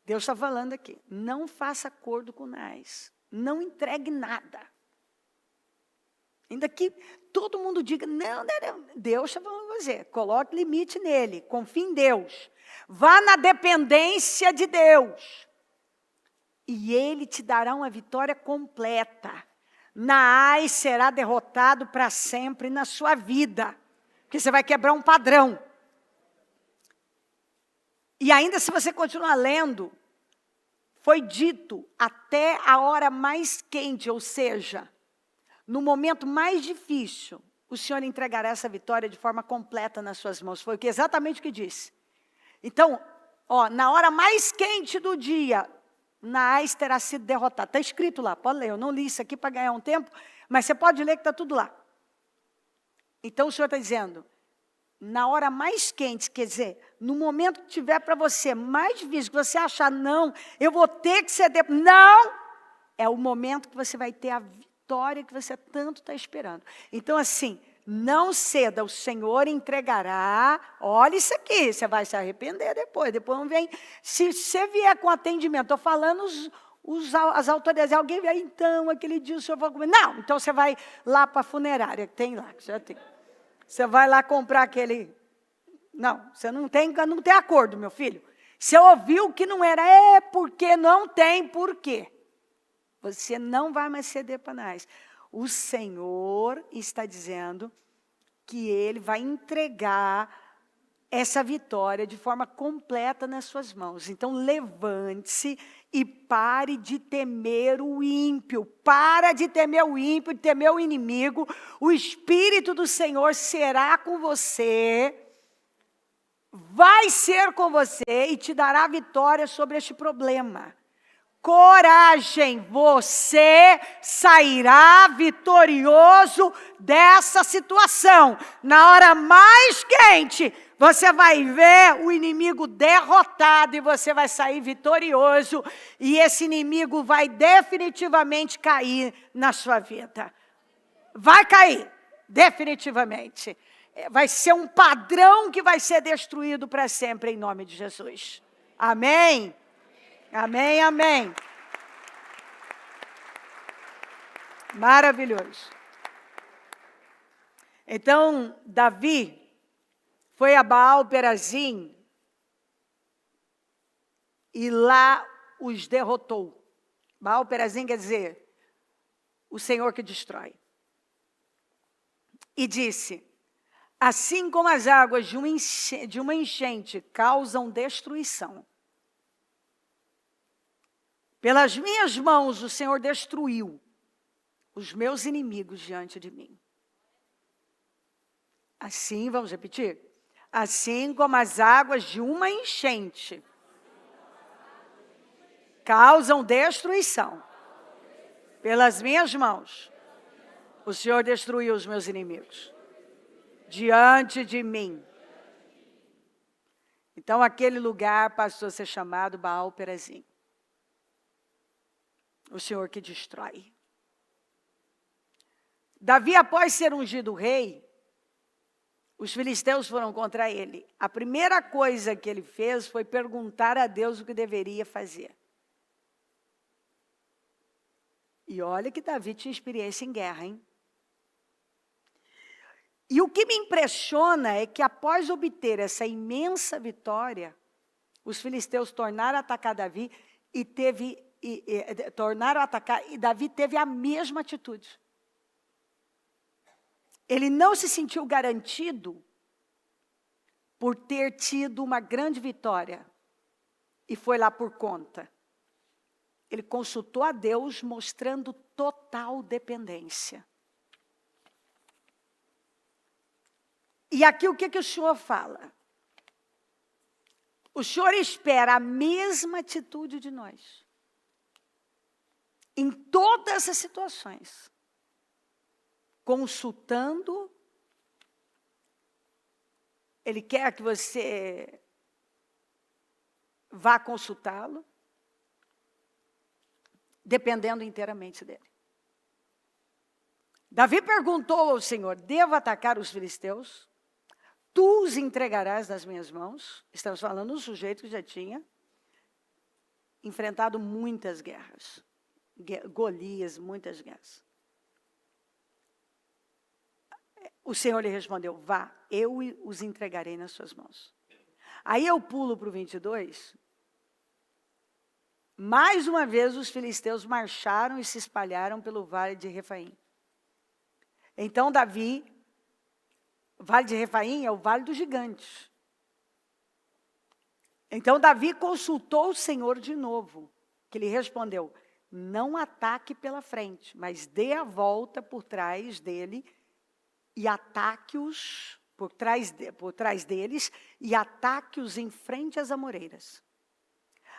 Deus está falando aqui, não faça acordo com Naás. não entregue nada. Ainda que todo mundo diga, não, Deus está falando com você. Coloque limite nele, confie em Deus. Vá na dependência de Deus. E Ele te dará uma vitória completa. Naás será derrotado para sempre na sua vida. Porque você vai quebrar um padrão. E ainda se você continuar lendo, foi dito até a hora mais quente, ou seja, no momento mais difícil, o Senhor entregará essa vitória de forma completa nas suas mãos. Foi exatamente o que disse. Então, na hora mais quente do dia, Naás terá sido derrotado. Está escrito lá, pode ler. Eu não li isso aqui para ganhar um tempo, mas você pode ler que está tudo lá. Então o Senhor está dizendo, na hora mais quente, quer dizer, no momento que tiver para você mais difícil, que você achar, não, eu vou ter que ceder. Não! É o momento que você vai ter a vitória que você tanto está esperando. Então assim, não ceda, o Senhor entregará. Olha isso aqui, você vai se arrepender depois não vem. Se você vier com atendimento, estou falando as autoridades, alguém vier, então, aquele dia o senhor vai comer. Não, então você vai lá para a funerária, que tem lá, que já tem. Você vai lá comprar aquele. Não, você não tem acordo, meu filho. Você ouviu que não era, porque não tem porquê. Você não vai mais ceder para nós. O Senhor está dizendo que Ele vai entregar essa vitória de forma completa nas suas mãos. Então, levante-se e pare de temer o ímpio. Para de temer o ímpio, de temer o inimigo. O Espírito do Senhor será com você, vai ser com você e te dará vitória sobre este problema. Coragem, você sairá vitorioso dessa situação. Na hora mais quente, você vai ver o inimigo derrotado e você vai sair vitorioso. E esse inimigo vai definitivamente cair na sua vida. Vai cair, definitivamente. Vai ser um padrão que vai ser destruído para sempre, em nome de Jesus. Amém? Amém, amém. Maravilhoso. Então, Davi foi a Baal-Perazim e lá os derrotou. Baal-Perazim quer dizer, o Senhor que destrói. E disse, assim como as águas de uma enchente causam destruição, pelas minhas mãos o Senhor destruiu os meus inimigos diante de mim. Assim, vamos repetir? Assim como as águas de uma enchente causam destruição, pelas minhas mãos o Senhor destruiu os meus inimigos diante de mim. Então aquele lugar passou a ser chamado Baal-Perazim. O Senhor que destrói. Davi, após ser ungido rei, os filisteus foram contra ele. A primeira coisa que ele fez foi perguntar a Deus o que deveria fazer. E olha que Davi tinha experiência em guerra, hein? E o que me impressiona é que após obter essa imensa vitória, os filisteus tornaram a atacar Davi tornaram a atacar, e Davi teve a mesma atitude. Ele não se sentiu garantido por ter tido uma grande vitória e foi lá por conta. Ele consultou a Deus mostrando total dependência. E aqui o que o Senhor fala? O Senhor espera a mesma atitude de nós. Em todas as situações. Consultando. Ele quer que você vá consultá-lo. Dependendo inteiramente dele. Davi perguntou ao Senhor, devo atacar os filisteus? Tu os entregarás nas minhas mãos. Estamos falando de um sujeito que já tinha enfrentado muitas guerras. Golias, muitas guerras. O Senhor lhe respondeu, vá, eu os entregarei nas suas mãos. Aí eu pulo para o 22. Mais uma vez os filisteus marcharam e se espalharam pelo vale de Refaim. Então Davi, o vale de Refaim é o vale dos gigantes. Então Davi consultou o Senhor de novo, que lhe respondeu, não ataque pela frente, mas dê a volta por trás dele e ataque-os por trás deles e ataque-os em frente às amoreiras.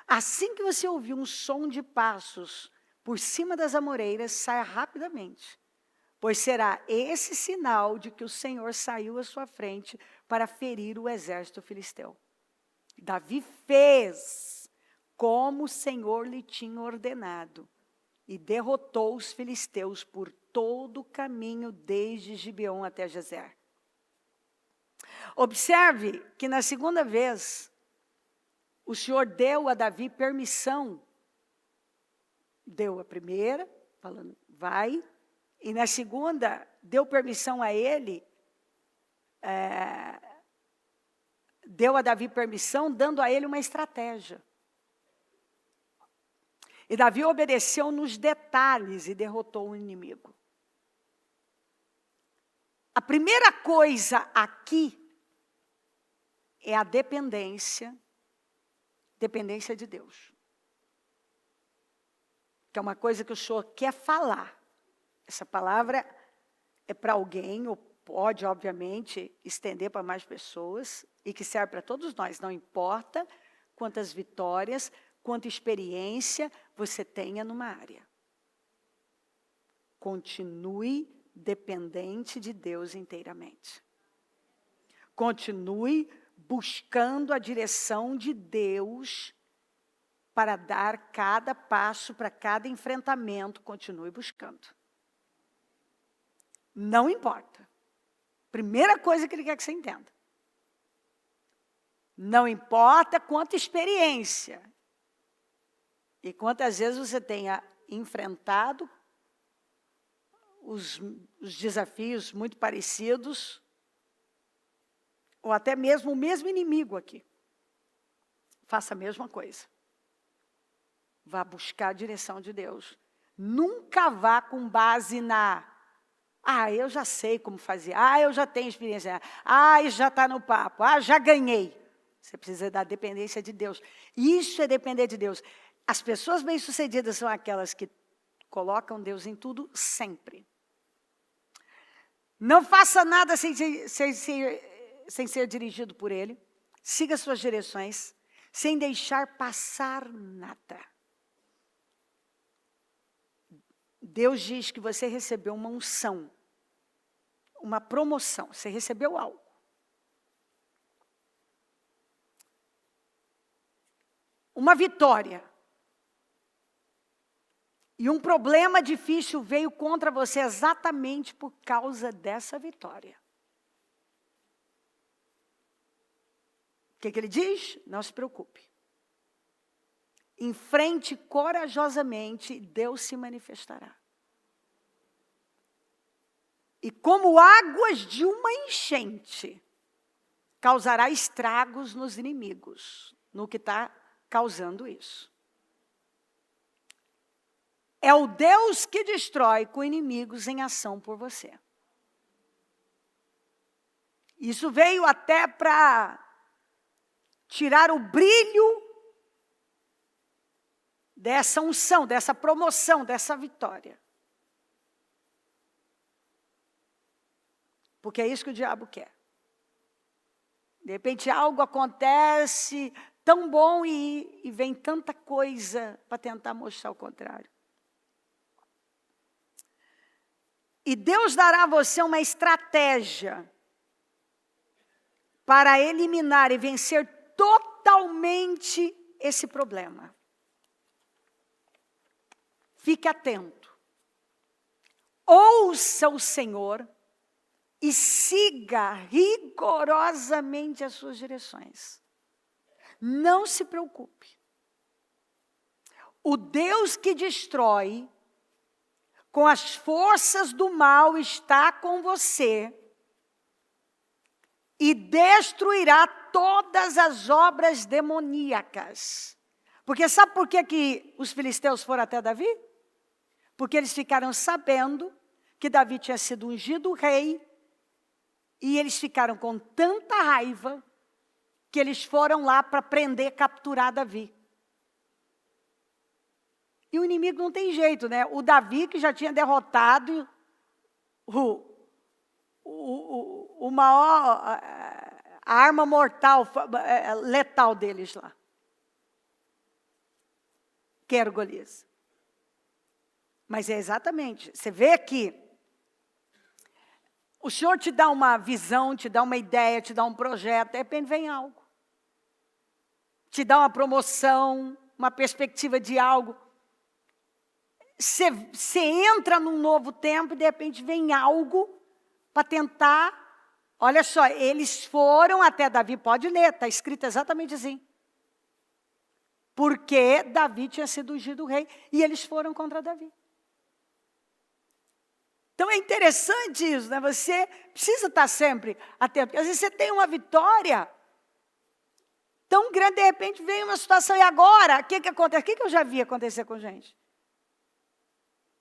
Assim que você ouvir um som de passos por cima das amoreiras, saia rapidamente, pois será esse sinal de que o Senhor saiu à sua frente para ferir o exército filisteu. Davi fez como o Senhor lhe tinha ordenado e derrotou os filisteus por todo o caminho desde Gibeon até Gezer. Observe que na segunda vez, o Senhor deu a Davi permissão. Deu a primeira, falando, vai. E na segunda, deu permissão a ele, deu a Davi permissão, dando a ele uma estratégia. E Davi obedeceu nos detalhes e derrotou o inimigo. A primeira coisa aqui é a dependência de Deus. Que é uma coisa que o Senhor quer falar. Essa palavra é para alguém, ou pode, obviamente, estender para mais pessoas, e que serve para todos nós. Não importa quantas vitórias, quanta experiência você tenha numa área. Continue dependente de Deus inteiramente. Continue buscando a direção de Deus para dar cada passo, para cada enfrentamento, continue buscando. Não importa. Primeira coisa que ele quer que você entenda. Não importa quanta experiência e quantas vezes você tenha enfrentado os desafios muito parecidos, ou até mesmo o mesmo inimigo aqui. Faça a mesma coisa. Vá buscar a direção de Deus. Nunca vá com base eu já sei como fazer. Eu já tenho experiência. Isso já está no papo. Já ganhei. Você precisa da dependência de Deus. Isso é depender de Deus. As pessoas bem-sucedidas são aquelas que colocam Deus em tudo sempre. Não faça nada sem ser dirigido por Ele. Siga suas direções, sem deixar passar nada. Deus diz que você recebeu uma unção, uma promoção, você recebeu algo. Uma vitória. E um problema difícil veio contra você exatamente por causa dessa vitória. O que ele diz? Não se preocupe. Enfrente corajosamente e Deus se manifestará. E como águas de uma enchente, causará estragos nos inimigos, no que está causando isso. É o Deus que destrói com inimigos em ação por você. Isso veio até para tirar o brilho dessa unção, dessa promoção, dessa vitória. Porque é isso que o diabo quer. De repente algo acontece tão bom e vem tanta coisa para tentar mostrar o contrário. E Deus dará a você uma estratégia para eliminar e vencer totalmente esse problema. Fique atento. Ouça o Senhor e siga rigorosamente as suas direções. Não se preocupe. O Deus que destrói com as forças do mal está com você e destruirá todas as obras demoníacas. Porque sabe por que os filisteus foram até Davi? Porque eles ficaram sabendo que Davi tinha sido ungido rei e eles ficaram com tanta raiva que eles foram lá para prender, capturar Davi. E o inimigo não tem jeito, né? O Davi, que já tinha derrotado o maior, a arma mortal, letal deles lá. Que era o Golias. Mas é exatamente, você vê que o Senhor te dá uma visão, te dá uma ideia, te dá um projeto, de repente vem algo. Te dá uma promoção, uma perspectiva de algo. Você entra num novo tempo e de repente vem algo para tentar. Olha só, eles foram até Davi, pode ler, está escrito exatamente assim. Porque Davi tinha sido ungido rei e eles foram contra Davi. Então é interessante isso, né? Você precisa estar sempre atento, porque às vezes você tem uma vitória tão grande, de repente vem uma situação, e agora? O que acontece? O que eu já vi acontecer com gente?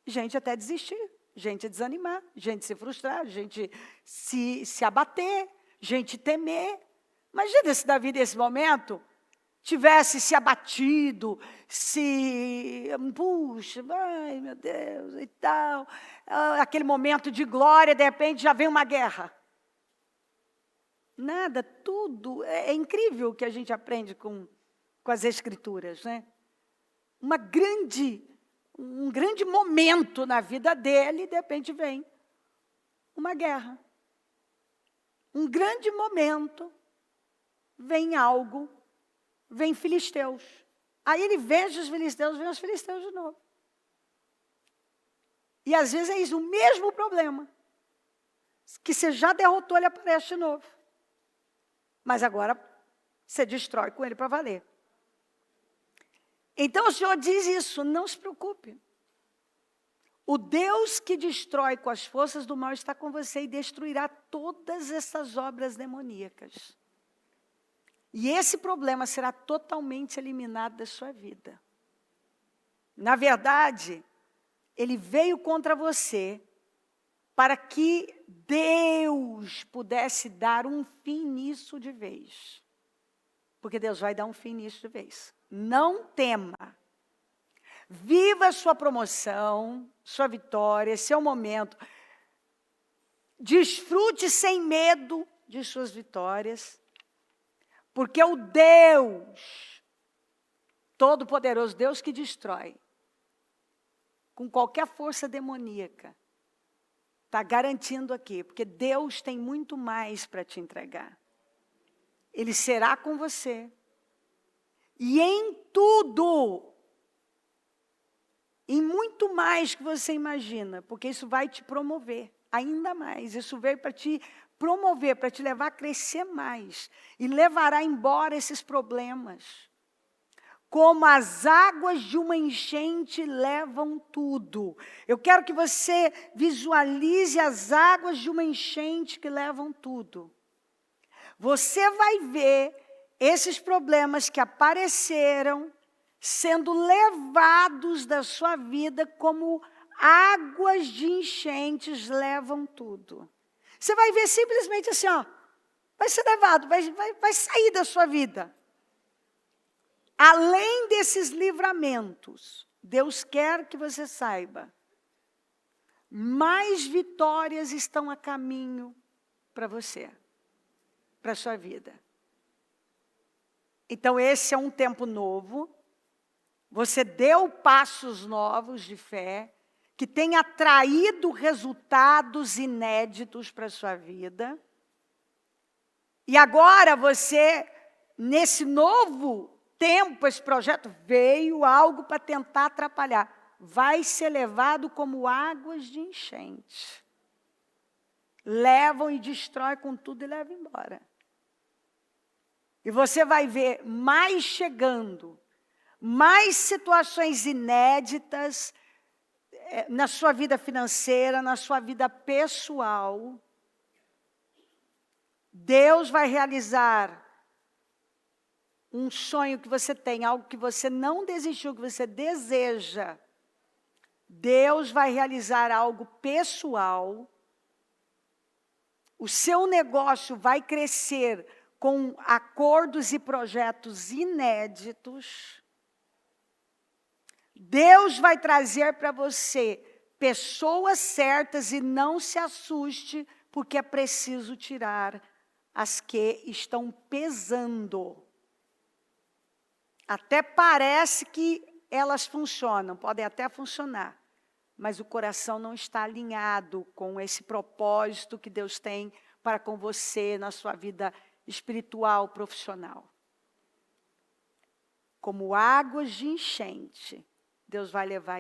Gente até desistir, gente desanimar, gente se frustrar, gente se abater, gente temer. Imagina se Davi, nesse momento, tivesse se abatido, puxa, ai meu Deus, e tal. Aquele momento de glória, de repente já vem uma guerra. Nada, tudo. É incrível o que a gente aprende com as Escrituras, né? Um grande momento na vida dele, de repente vem uma guerra. Um grande momento, vem algo, vem filisteus. Aí ele vence os filisteus, vem os filisteus de novo. E às vezes é isso, o mesmo problema. Que você já derrotou, ele aparece de novo. Mas agora você destrói com ele para valer. Então o Senhor diz isso, não se preocupe. O Deus que destrói com as forças do mal está com você e destruirá todas essas obras demoníacas. E esse problema será totalmente eliminado da sua vida. Na verdade, ele veio contra você para que Deus pudesse dar um fim nisso de vez. Porque Deus vai dar um fim nisso de vez. Não tema. Viva a sua promoção, sua vitória, seu momento. Desfrute sem medo de suas vitórias. Porque o Deus Todo-Poderoso, Deus que destrói, com qualquer força demoníaca, está garantindo aqui, porque Deus tem muito mais para te entregar. Ele será com você. E em tudo, em muito mais que você imagina, porque isso vai te promover ainda mais. Isso veio para te promover, para te levar a crescer mais. E levará embora esses problemas. Como as águas de uma enchente levam tudo. Eu quero que você visualize as águas de uma enchente que levam tudo. Você vai ver esses problemas que apareceram sendo levados da sua vida como águas de enchentes levam tudo. Você vai ver simplesmente assim, ó, vai ser levado, vai sair da sua vida. Além desses livramentos, Deus quer que você saiba, mais vitórias estão a caminho para você, para a sua vida. Então esse é um tempo novo, você deu passos novos de fé, que tem atraído resultados inéditos para a sua vida. E agora você, nesse novo tempo, esse projeto veio algo para tentar atrapalhar. Vai ser levado como águas de enchente. Levam e destroem com tudo e levam embora. E você vai ver mais chegando, mais situações inéditas, na sua vida financeira, na sua vida pessoal, Deus vai realizar um sonho que você tem, algo que você não desistiu, que você deseja. Deus vai realizar algo pessoal. O seu negócio vai crescer com acordos e projetos inéditos. Deus vai trazer para você pessoas certas e não se assuste, porque é preciso tirar as que estão pesando. Até parece que elas funcionam, podem até funcionar, mas o coração não está alinhado com esse propósito que Deus tem para com você na sua vida espiritual, profissional. Como águas de enchente, Deus vai levar